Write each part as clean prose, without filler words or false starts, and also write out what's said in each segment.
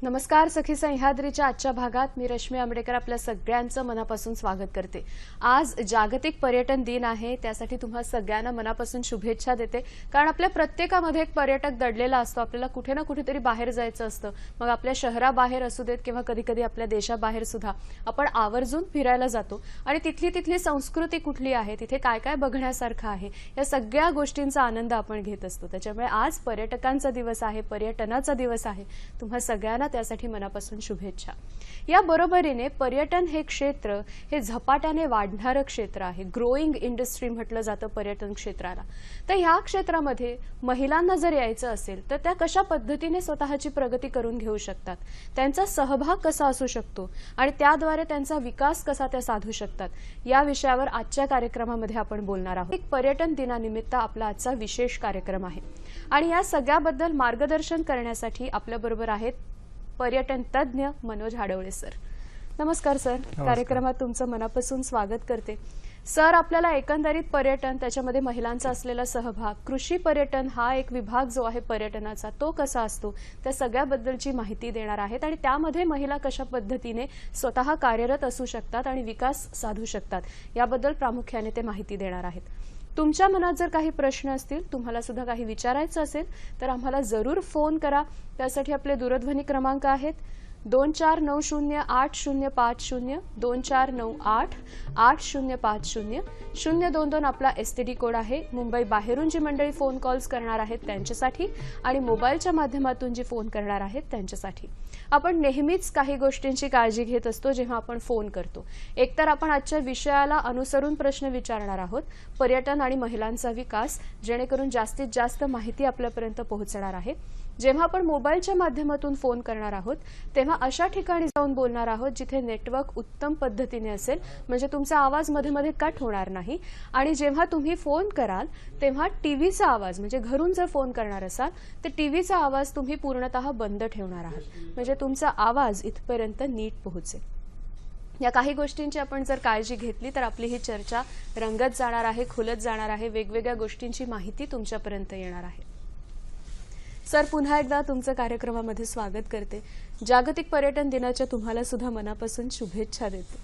नमस्कार सखी सह्याद्रीच्या आजच्या भागात मी रश्मी आंबेडकर आपल्या सगळ्यांचं मनापासून स्वागत करते। आज जागतिक पर्यटन दिन आहे, त्यासाठी तुम्हा सगळ्यांना मनापासून शुभेच्छा देते। कारण आपल्या प्रत्येकामध्ये एक पर्यटक दडलेला असतो, आपल्याला कुठे ना कुठेतरी बाहेर जायचं असतं। मग आपल्या शहराबाहेर असू देत किंवा कधी-कधी आपल्या देशाबाहेर सुद्धा आपण आवर्जून फिरायला जातो आणि तिथली संस्कृती कुठली आहे, तिथे काय काय बघण्यासारखं आहे, या सगळ्या गोष्टींचा आनंद आपण घेत असतो। त्याच्यामुळे आज पर्यटकांचा दिवस आहे, पर्यटनाचा दिवस आहे। तुम्हा सगळ्यांना त्यासाठी मनापासून शुभेच्छा। या बरोबरीने पर्यटन हे क्षेत्र हे झपाट्याने वाढणारं क्षेत्र आहे, ग्रोइंग इंडस्ट्री म्हटलं जातं पर्यटन क्षेत्राला। तर ह्या क्षेत्रामध्ये महिलांना जर यायचं असेल तर त्या कशा पद्धतीने स्वतःची प्रगती करून घेऊ शकतात, त्यांचा सहभाग कसा असू शकतो आणि त्याद्वारे त्यांचा विकास कसा त्या साधू शकतात, या विषयावर आजच्या कार्यक्रमामध्ये आपण बोलणार आहोत। एक पर्यटन दिनानिमित्त आपला आजचा विशेष कार्यक्रम आहे आणि या सगळ्याबद्दल मार्गदर्शन करण्यासाठी आपल्या बरोबर आहेत पर्यटन तज्ञ मनोज हाडवळे सर। नमस्कार सर, कार्यक्रमात तुमचं मनापासून स्वागत करते। सर, आपल्याला एकंदरीत पर्यटन, त्याच्यामध्ये महिलांचा असलेला सहभाग, कृषी पर्यटन हा एक विभाग जो आहे पर्यटनाचा, तो कसा असतो, त्या सगळ्याबद्दलची माहिती देणार आहेत आणि त्यामध्ये महिला कशा पद्धतीने स्वतः कार्यरत असू शकतात आणि विकास साधू शकतात, याबद्दल प्रामुख्याने ते माहिती देणार आहेत। तुमच्या मनात जर काही प्रश्न असतील, तुम्हाला सुद्धा काही विचारायचं असेल तर आम्हाला जरूर फोन करा। त्यासाठी आपले दूरध्वनी क्रमांक आहेत 24908050, 24988050, 022 आपला STD कोड आहे। मुंबई बाहेरून जी मंडळी फोन कॉल्स करणार आहेत त्यांच्यासाठी आणि मोबाईलच्या माध्यमातून जी फोन करणार आहेत त्यांच्यासाठी। आपण नेहमीच काही गोष्टींची काळजी घेत असतो जेव्हा आपण फोन करतो। एकतर आपण आजच्या विषयाला अनुसरून प्रश्न विचारणार आहोत, पर्यटन आणि महिलांचा विकास, जेणेकरून जास्तीत जास्त माहिती आपल्यापर्यंत पोहोचणार आहे। जेव्हा आपण मोबाईलच्या माध्यमातून फोन करणार आहोत तेव्हा अशा ठिकाणी जाऊन बोलणार आहोत जिथे नेटवर्क उत्तम पद्धतीने असेल, म्हणजे तुमचा आवाज मध्ये कट होणार नाही। आणि जेव्हा तुम्ही फोन कराल तेव्हा टीव्हीचा आवाज, म्हणजे घरून जर फोन करणार असाल तर टीव्हीचा आवाज तुम्ही पूर्णतः बंद ठेवणार आहात, म्हणजे तुमचा आवाज इथपर्यंत नीट पोहोचेल। या काही गोष्टींची आपण जर काळजी घेतली तर आपली ही चर्चा रंगत जाणार आहे, खुलत जाणार आहे, वेगवेगळ्या गोष्टींची माहिती तुमच्यापर्यंत येणार आहे। सर, पुन्हा एकदा तुमचं कार्यक्रमामध्ये स्वागत करते। जागतिक पर्यटन दिनाच्या तुम्हाला सुद्धा मनापासून शुभेच्छा देते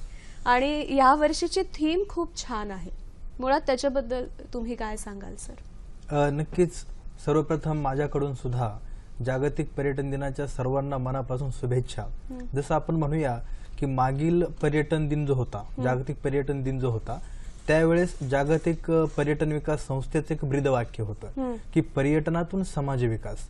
आणि या वर्षीची थीम खूप छान आहे, मुळात त्याच्याबद्दल तुम्ही काय सांगाल सर? नक्कीच, सर्वप्रथम माझ्याकडून सुद्धा जागतिक पर्यटन दिनाच्या सर्वांना मनापासून शुभेच्छा। जसं आपण म्हणूया की मागील पर्यटन दिन जो होता, जागतिक पर्यटन दिन जो होता, त्यावेळेस जागतिक पर्यटन विकास संस्थेचं एक ब्रीदवाक्य होतं की पर्यटनातून समाज विकास।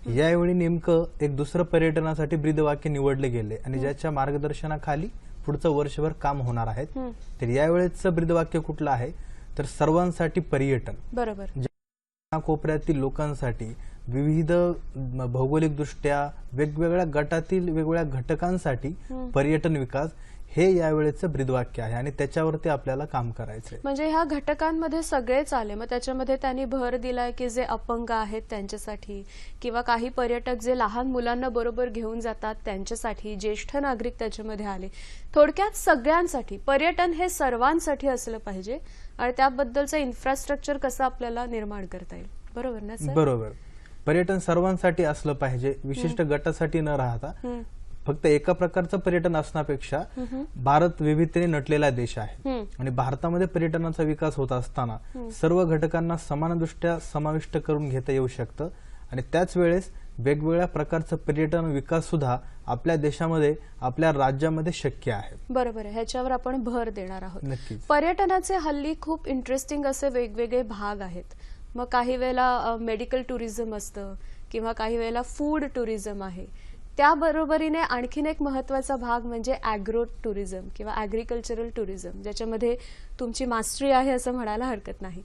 यावेळी नेमकं एक दुसरं पर्यटनासाठी ब्रीदवाक्य निवडले गेले आणि ज्याच्या मार्गदर्शनाखाली पुढचं वर्षभर काम होणार आहेत। तर यावेळेचं ब्रीदवाक्य कुठलं आहे तर सर्वांसाठी पर्यटन। बरोबर, कोपऱ्यातील लोकांसाठी, विविध भौगोलिक दृष्ट्या वेगवेगळ्या गटातील वेगवेगळ्या घटकांसाठी पर्यटन विकास हे यावेळेचं ब्रीदवाक्य आहे आणि त्याच्यावरती आपल्याला काम करायचंय। म्हणजे ह्या घटकांमध्ये सगळेच आले, मग त्याच्यामध्ये त्यांनी भर दिलाय की जे अपंग आहेत त्यांच्यासाठी, किंवा काही पर्यटक जे लहान मुलांना बरोबर घेऊन जातात त्यांच्यासाठी, ज्येष्ठ नागरिक त्याच्यामध्ये आले। थोडक्यात सगळ्यांसाठी पर्यटन हे सर्वांसाठी असलं पाहिजे आणि त्याबद्दलचं इन्फ्रास्ट्रक्चर कसं आपल्याला निर्माण करता येईल, बरोबर ना सर? बरोबर, पर्यटन सर्वांसाठी असलं पाहिजे, विशिष्ट गटासाठी न राहता। फक्त एका प्रकारचं पर्यटन असण्यापेक्षा भारत विविधतेने नटलेला देश आहे आणि भारतामध्ये पर्यटनाचा विकास होत असताना सर्व घटकांना समानदृष्ट्या समाविष्ट करून घेता येऊ शकतं आणि त्याच वेळेस वेगवेगळ्या प्रकारचं पर्यटन विकास सुद्धा आपल्या देशामध्ये, आपल्या राज्यामध्ये शक्य आहे। बरोबर आहे, ह्याच्यावर आपण भर देणार आहोत। नक्कीच, पर्यटनाचे हल्ली खूप इंटरेस्टिंग असे वेगवेगळे भाग आहेत। मग काही वेळेला मेडिकल टुरिझम असतं किंवा काही वेळेला फूड टुरिझम आहे। त्याबरोबरीने आणखीन एक महत्त्वाचा भाग म्हणजे ॲग्रो टुरिझम किंवा ॲग्रिकल्चरल टुरिझम, ज्याच्यामध्ये तुमची मास्टरी आहे असं म्हणायला हरकत नाही।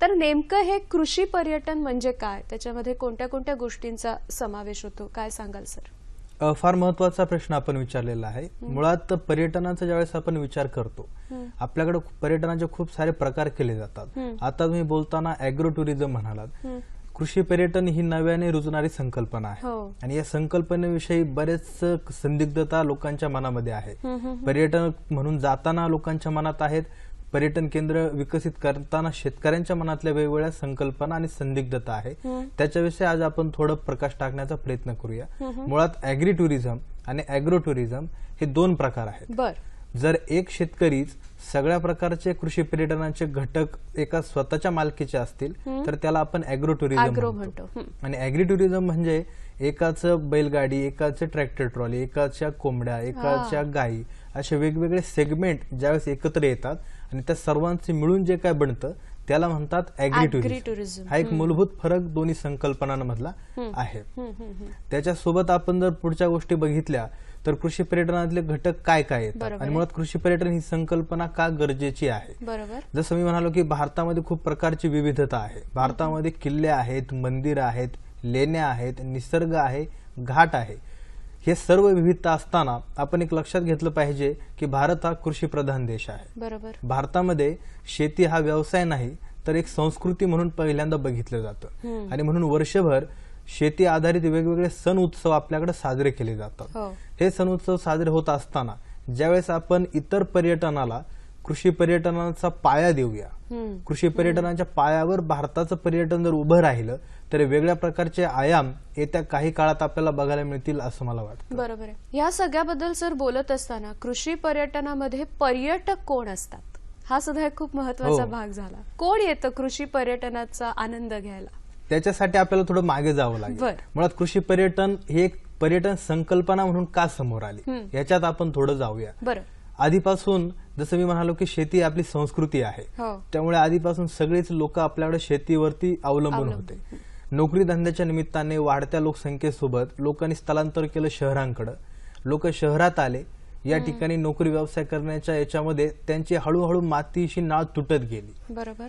तर नेमकं हे कृषी पर्यटन म्हणजे काय, त्याच्यामध्ये कोणत्या कोणत्या गोष्टींचा समावेश होतो, काय सांगाल सर? फार महत्त्वाचा प्रश्न आपण विचारलेला आहे। मुळात पर्यटनाचा ज्यावेळेस आपण विचार करतो, आपल्याकडे पर्यटनाचे खूप सारे प्रकार केले जातात। आता तुम्ही बोलताना ॲग्रो टुरिझम म्हणालात, कृषी पर्यटन ही नव्याने रुजणारी संकल्पना आहे आणि या संकल्पनेविषयी बरेच संदिग्धता लोकांच्या मनामध्ये आहे। पर्यटन म्हणून जाताना लोकांच्या मनात आहेत, पर्यटन केंद्र विकसित करताना शेतकऱ्यांच्या मनातल्या वेगवेगळ्या संकल्पना आणि संदिग्धता आहे, त्याच्याविषयी आज आपण थोडं प्रकाश टाकण्याचा प्रयत्न करूया. मुळात ॲग्री टुरिझम आणि ॲग्रो टुरिझम हे दोन प्रकार आहेत. बर, जर एक शेतकरीच सगळ्या प्रकारचे कृषी पर्यटनाचे घटक एका स्वतःच्या मालकीचे असतील तर त्याला आपण ॲग्रो टुरिझम म्हणतो. आणि ॲग्री टुरिझम म्हणजे एकाच बैलगाडी, एकाच ट्रॅक्टर ट्रॉली, एकाच्या कोंबड्या, एकाच्या गायी, असे वेगवेगळे सेगमेंट ज्यावेळेस एकत्र येतात आणि त्या सर्वांचे मिळून जे काय बनतं त्याला म्हणतात ॲग्री टुरिझम. हा एक मूलभूत फरक दोन्ही संकल्पनांमधला आहे. त्याच्यासोबत आपण जर पुढच्या गोष्टी बघितल्या तर कृषी पर्यटनातले घटक काय काय येतात आणि मुळात कृषी पर्यटन ही संकल्पना का गरजेची आहे. बरोबर. जसं मी म्हणालो की भारतामध्ये खूप प्रकारची विविधता आहे. भारतामध्ये किल्ले आहेत, मंदिरं आहेत, लेण्या आहेत, निसर्ग आहे, घाट आहे. हे सर्व विविधता असताना आपण एक लक्षात घेतलं पाहिजे की भारत हा कृषी प्रधान देश आहे. बरोबर. भारतामध्ये शेती हा व्यवसाय नाही तर एक संस्कृती म्हणून पहिल्यांदा बघितलं जातं आणि म्हणून वर्षभर शेती आधारित वेगवेगळे सण उत्सव आपल्याकडे साजरे केले जातात. हे सण उत्सव साजरे होत असताना ज्यावेळेस आपण इतर पर्यटनाला कृषी पर्यटनाचा पाया देऊया, कृषी पर्यटनाच्या पायावर भारताचं पर्यटन जर उभं राहिलं तर वेगळ्या प्रकारचे आयाम येत्या काही काळात आपल्याला बघायला मिळतील असं मला वाटतं. बरोबर आहे. या सगळ्याबद्दल सर बोलत असताना कृषी पर्यटनामध्ये पर्यटक कोण असतात हा सुद्धा एक खूप महत्वाचा भाग झाला. कोण येतं कृषी पर्यटनाचा आनंद घ्यायला? त्याच्यासाठी आपल्याला थोडं मागे जावं लागेल. मुळात कृषी पर्यटन हे एक पर्यटन संकल्पना म्हणून का समोर आली याच्यात आपण थोडं जाऊया. बरं. आधीपासून जसं मी म्हणालो की शेती आपली संस्कृती आहे, त्यामुळे आधीपासून सगळेच लोक आपल्याकडे शेतीवरती अवलंबून होते. नोकरी धंद्याच्या निमित्ताने वाढत्या लोकसंख्येसोबत लोकांनी स्थलांतर केलं शहरांकडे. लोक शहरात आले, या ठिकाणी नोकरी व्यवसाय करण्याच्या याच्यामध्ये त्यांची हळूहळू मातीशी नाळ तुटत गेली. बरोबर.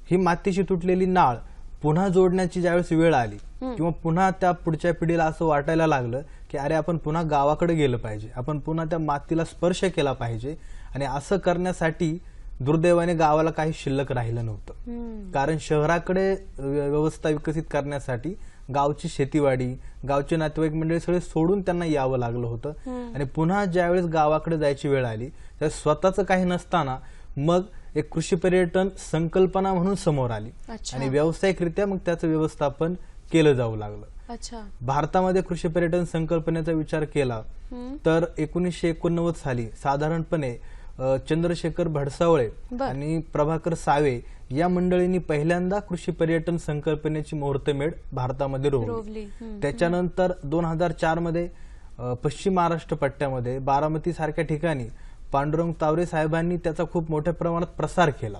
ही मातीशी तुटलेली नाळ पुन्हा जोडण्याची ज्यावेळेस वेळ आली किंवा पुन्हा त्या पुढच्या पिढीला असं वाटायला लागलं की अरे आपण पुन्हा गावाकडे गेलं पाहिजे, आपण पुन्हा त्या मातीला स्पर्श केला पाहिजे, आणि असं करण्यासाठी दुर्दैवाने गावाला काही शिल्लक राहिलं नव्हतं. कारण शहराकडे व्यवस्था विकसित करण्यासाठी गावची शेतीवाडी, गावचे नातेवाईक मंडळी सगळे सोडून त्यांना यावं लागलं होतं. आणि पुन्हा ज्यावेळेस गावाकडे जायची वेळ आली त्यावेळेस स्वतःचं काही नसताना मग एक कृषी पर्यटन संकल्पना म्हणून समोर आली आणि व्यावसायिकरित्या मग त्याचं व्यवस्थापन केलं जाऊ लागलं. भारतामध्ये कृषी पर्यटन संकल्पनेचा विचार केला तर 1989 साली साधारणपणे चंद्रशेखर भडसावळे आणि प्रभाकर सावे या मंडळींनी पहिल्यांदा कृषी पर्यटन संकल्पनेची मुहूर्तमेढ भारतामध्ये रोवली. त्याच्यानंतर 2004 मध्ये पश्चिम महाराष्ट्र पट्ट्यामध्ये बारामती सारख्या ठिकाणी पांडुरंग तावरे साहेबांनी त्याचा खूप मोठ्या प्रमाणात प्रसार केला.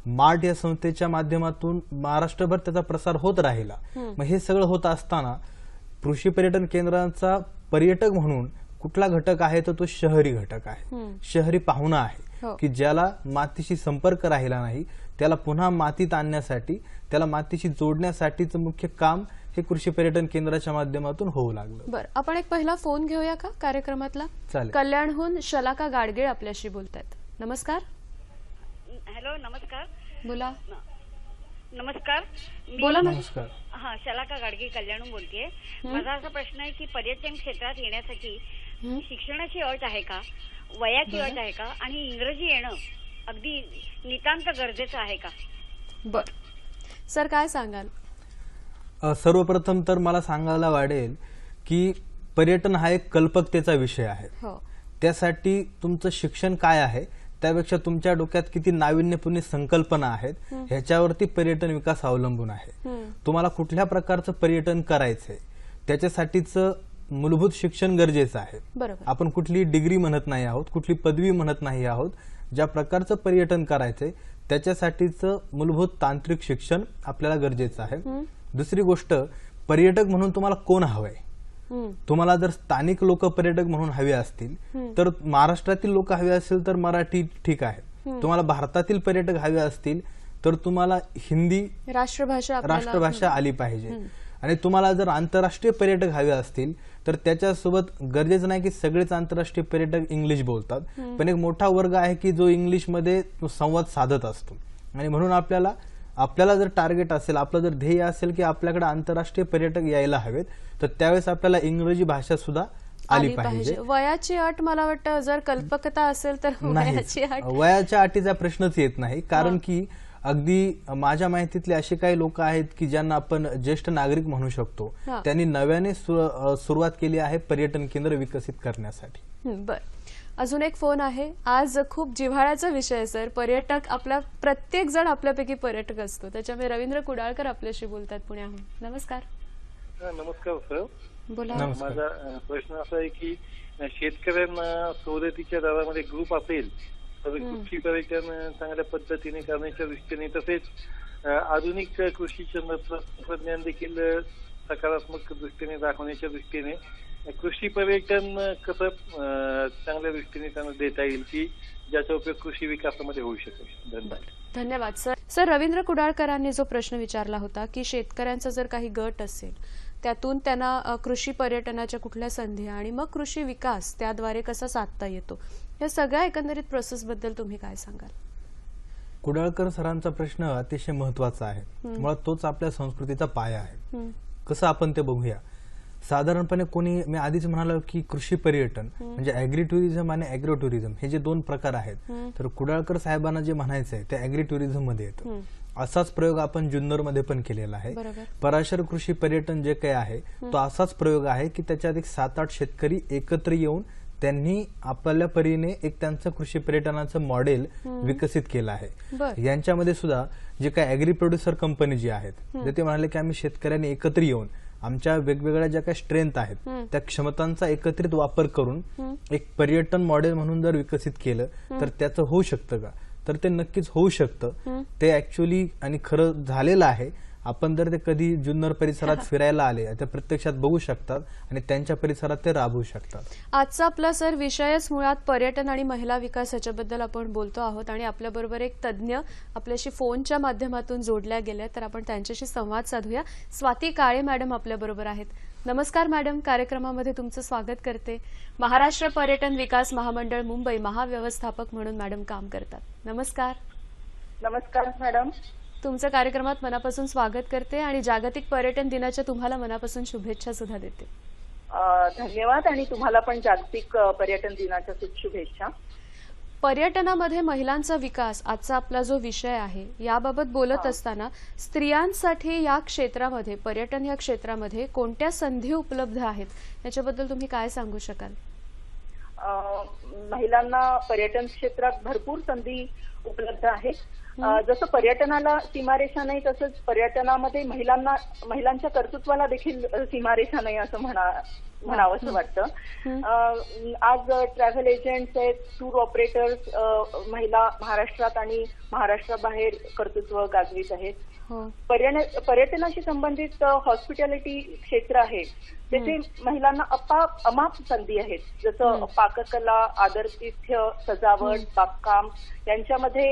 मार्ट या संस्थेच्या माध्यमातून महाराष्ट्रभर त्याचा प्रसार होत राहिला. मग हे सगळं होत असताना कृषी पर्यटन केंद्राचा पर्यटक म्हणून कुठला घटक आहे तर तो शहरी घटक आहे, शहरी पाहुणा आहे की ज्याला मातीशी संपर्क राहिला नाही त्याला पुन्हा मातीत आणण्यासाठी, त्याला मातीशी जोडण्यासाठीचं मुख्य काम हे कृषी पर्यटन केंद्राच्या माध्यमातून होऊ लागलं. बरं, आपण एक पहिला फोन घेऊया का कार्यक्रमातला? चालेल. कल्याणहून शलाका गाडगीळ आपल्याशी बोलतायत. नमस्कार. हॅलो, नमस्कार. बोला. नमस्कार. बोला. नमस्कार. हा, शलाका गाडगे कल्याणहून बोलतेय. माझा असा प्रश्न आहे की पर्यटन क्षेत्रात येण्यासाठी शिक्षणाची अट आहे का, वयाची अट आहे का, आणि इंग्रजी येणं अगदी नितांत गरजेचं आहे का? बर सर, काय सांगाल? सर्वप्रथम तर मला सांगायला वाटेल की पर्यटन हा एक कल्पकतेचा विषय आहे. त्यासाठी तुमचं शिक्षण काय आहे त्यापेक्षा तुमच्या डोक्यात किती नाविन्यपूर्ण संकल्पना आहेत ह्याच्यावरती पर्यटन विकास अवलंबून आहे. तुम्हाला कुठल्या प्रकारचं पर्यटन करायचंय त्याच्यासाठीच मूलभूत शिक्षण गरजेचं आहे. आपण कुठली डिग्री म्हणत नाही आहोत, कुठली पदवी म्हणत नाही आहोत. ज्या प्रकारचं पर्यटन करायचंय त्याच्यासाठीच मूलभूत तांत्रिक शिक्षण आपल्याला गरजेचं आहे. दुसरी गोष्ट, पर्यटक म्हणून तुम्हाला कोण हवंय? तुम्हाला जर स्थानिक लोक पर्यटक म्हणून हवे असतील तर महाराष्ट्रातील लोक हवे असतील तर मराठी ठीक आहे. तुम्हाला भारतातील पर्यटक हवे असतील तर तुम्हाला हिंदी राष्ट्रभाषा आली पाहिजे. आणि तुम्हाला जर आंतरराष्ट्रीय पर्यटक हवे असतील तर त्याच्यासोबत गरजेचं नाही की सगळेच आंतरराष्ट्रीय पर्यटक इंग्लिश बोलतात, पण एक मोठा वर्ग आहे की जो इंग्लिशमध्ये संवाद साधत असतो. आणि म्हणून आपल्याला जर टार्गेट असेल, आपलं जर ध्येय असेल की आपल्याकडे आंतरराष्ट्रीय पर्यटक यायला हवेत तर त्यावेळेस आपल्याला इंग्रजी भाषा सुद्धा आली पाहिजे. वयाची अट मला वाटतं जर कल्पकता असेल तर वयाची नाही, अट वयाच्या अटीचा प्रश्नच येत नाही. कारण की अगदी माझ्या माहितीतले असे काही लोक आहेत की ज्यांना आपण ज्येष्ठ नागरिक म्हणू शकतो. हा. त्यांनी नव्याने सुरुवात केली आहे पर्यटन केंद्र विकसित करण्यासाठी. बर, अजून एक फोन आहे. आज खूप जिव्हाळ्याचा विषय आहे सर. पर्यटक आपला प्रत्येक जण आपल्यापैकी पर्यटक असतो. त्याच्यामुळे रवींद्र कुडाळकर आपल्याशी बोलतात पुण्याहून. नमस्कार. नमस्कार सर. बोला. नमस्कार. माझा प्रश्न असा आहे की शेतकऱ्यांना सवलतीच्या दरामध्ये ग्रुप असेल तर कृषी पर्यटन चांगल्या पद्धतीने करण्याच्या दृष्टीने तसेच आधुनिक कृषी तंत्रज्ञान देखील सकारात्मक दृष्टीने दाखवण्याच्या दृष्टीने कृषी पर्यटन कसं चांगल्या दृष्टीने त्यांना देता येईल की ज्याचा उपयोग कृषी विकासामध्ये होऊ शकेल. धन्यवाद. धन्यवाद सर. सर, रवींद्र कुडाळकरांनी जो प्रश्न विचारला होता की शेतकऱ्यांचा जर काही गट असेल त्यातून त्यांना कृषी पर्यटनाच्या कुठल्या संधी आणि मग कृषी विकास त्याद्वारे कसा साधता येतो, या सगळ्या एकंदरीत प्रोसेसबद्दल तुम्ही काय सांगाल? कुडाळकर सरांचा प्रश्न अतिशय महत्वाचा आहे. मुळात तोच आपल्या संस्कृतीचा पाया आहे. कसं आपण ते बघूया. साधारणपणे कोणी, मी आधीच म्हणालो की कृषी पर्यटन म्हणजे ॲग्री टुरिझम आणि ॲग्रो टुरिझम हे जे दोन प्रकार आहेत, तर कुडाळकर साहेबांना जे म्हणायचं आहे ते ॲग्री टुरिझम मध्ये येतं. असाच प्रयोग आपण जुन्नरमध्ये पण केलेला आहे. पराशर कृषी पर्यटन जे काही आहे तो असाच प्रयोग आहे की त्याच्यात एक 7-8 शेतकरी एकत्र येऊन त्यांनी आपल्या परीने एक त्यांचं कृषी पर्यटनाचं मॉडेल विकसित केलं आहे. यांच्यामध्ये सुद्धा जे काही ॲग्री प्रोड्युसर कंपनी जी आहेत ते म्हणाले की आम्ही शेतकऱ्यांनी एकत्र येऊन आमच्या वेगवेगळ्या ज्या काही स्ट्रेंथ आहेत त्या क्षमतांचा एकत्रित वापर करून एक पर्यटन मॉडेल म्हणून जर विकसित केलं तर त्याचं होऊ शकतं का, तर ते नक्कीच होऊ शकतं. ते ऍक्च्युअली आणि खरं झालेलं आहे. आपण जर ते कधी जुन्नर परिसरात फिरायला आले तर प्रत्यक्षात बघू शकतात आणि त्यांच्या परिसरात ते राबवू शकतात. आजचा आपला सर विषयच मुळात पर्यटन आणि महिला विकास याच्याबद्दल आपण बोलतो आहोत आणि आपल्याबरोबर एक तज्ज्ञ आपल्याशी फोनच्या माध्यमातून जोडल्या गेल्या, तर आपण त्यांच्याशी संवाद साधूया. स्वाती काळे मॅडम आपल्याबरोबर आहेत. नमस्कार मॅडम, कार्यक्रमामध्ये तुमचं स्वागत करते. महाराष्ट्र पर्यटन विकास महामंडळ मुंबई महाव्यवस्थापक म्हणून मॅडम काम करतात. नमस्कार. नमस्कार मॅडम. तुमचं कार्यक्रमात मनापासून स्वागत करते आणि जागतिक पर्यटन दिनाच्या तुम्हाला मनापासून शुभेच्छा सुद्धा देते. धन्यवाद आणि तुम्हाला पण जागतिक पर्यटन दिनाच्या शुभेच्छा. पर्यटनामध्ये महिलांचा विकास आजचा आपला जो विषय आहे याबाबत बोलत असताना स्त्रियांसाठी या क्षेत्रामध्ये, पर्यटन या क्षेत्रामध्ये कोणत्या संधी उपलब्ध आहेत याच्याबद्दल तुम्ही काय सांगू शकाल? महिलांना पर्यटन क्षेत्रात भरपूर संधी उपलब्ध आहेत. जसं पर्यटनाला सीमारेषा नाही तसंच पर्यटनामध्ये महिलांच्या कर्तृत्वाला देखील सीमारेषा नाही असं म्हणावंसं वाटतं. आज ट्रॅव्हल एजंट्स आहेत, टूर ऑपरेटर्स महिला महाराष्ट्रात आणि महाराष्ट्राबाहेर कर्तृत्व गाजवीत आहेत. पर्यटनाशी संबंधित हॉस्पिटॅलिटी क्षेत्र आहे तेथे महिलांना अमाप संधी आहेत. जसं पाककला, आदरातिथ्य, सजावट, बागकाम यांच्यामध्ये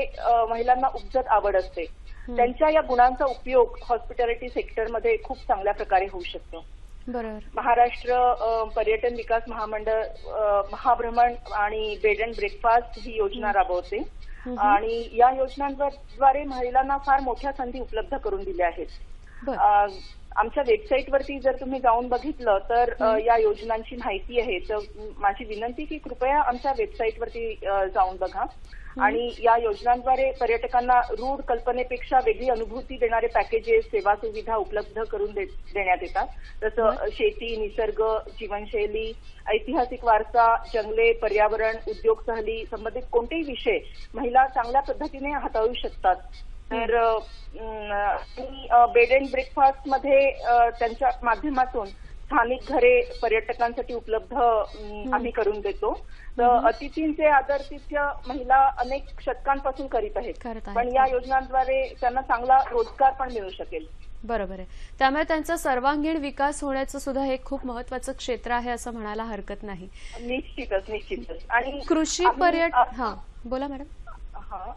महिलांना उपजत आवड असते. त्यांच्या या गुणांचा उपयोग हॉस्पिटॅलिटी सेक्टरमध्ये खूप चांगल्या प्रकारे होऊ शकतो. महाराष्ट्र पर्यटन विकास महामंडळ महाभ्रमण आणि बेड अँड ब्रेकफास्ट ही योजना राबवते आणि या योजनांद्वारे महिलांना फार मोठ्या संधी उपलब्ध करून दिल्या आहेत. आमच्या वेबसाईटवरती जर तुम्ही जाऊन बघितलं तर या योजनांची माहिती आहे. तर माझी विनंती की कृपया आमच्या वेबसाईटवरती जाऊन बघा आणि या योजनांद्वारे पर्यटकांना रूढ कल्पनेपेक्षा वेगळी अनुभूती देणारे पॅकेजेस, सेवा सुविधा उपलब्ध करून देण्यात येतात. जसं शेती, निसर्ग, जीवनशैली, ऐतिहासिक वारसा, जंगले, पर्यावरण, उद्योग सहली संबंधित कोणतेही विषय महिला चांगल्या पद्धतीने हाताळू शकतात. तर बेड अँड ब्रेकफास्ट मध्ये त्यांच्या माध्यमातून स्थानिक घरे पर्यटकांसाठी उपलब्ध आम्ही करून देतो. तर अतिथींचे आदरातिथ्य महिला अनेक शतकांपासून करीत आहेत, पण या योजनांद्वारे त्यांना चांगला रोजगार पण मिळू शकेल. बरोबर आहे. त्यामुळे त्यांचा सर्वांगीण विकास होण्याचं सुद्धा हे खूप महत्वाचं क्षेत्र आहे असं म्हणायला हरकत नाही. निश्चितच. आणि कृषी पर्यटन, हा बोला मॅडम.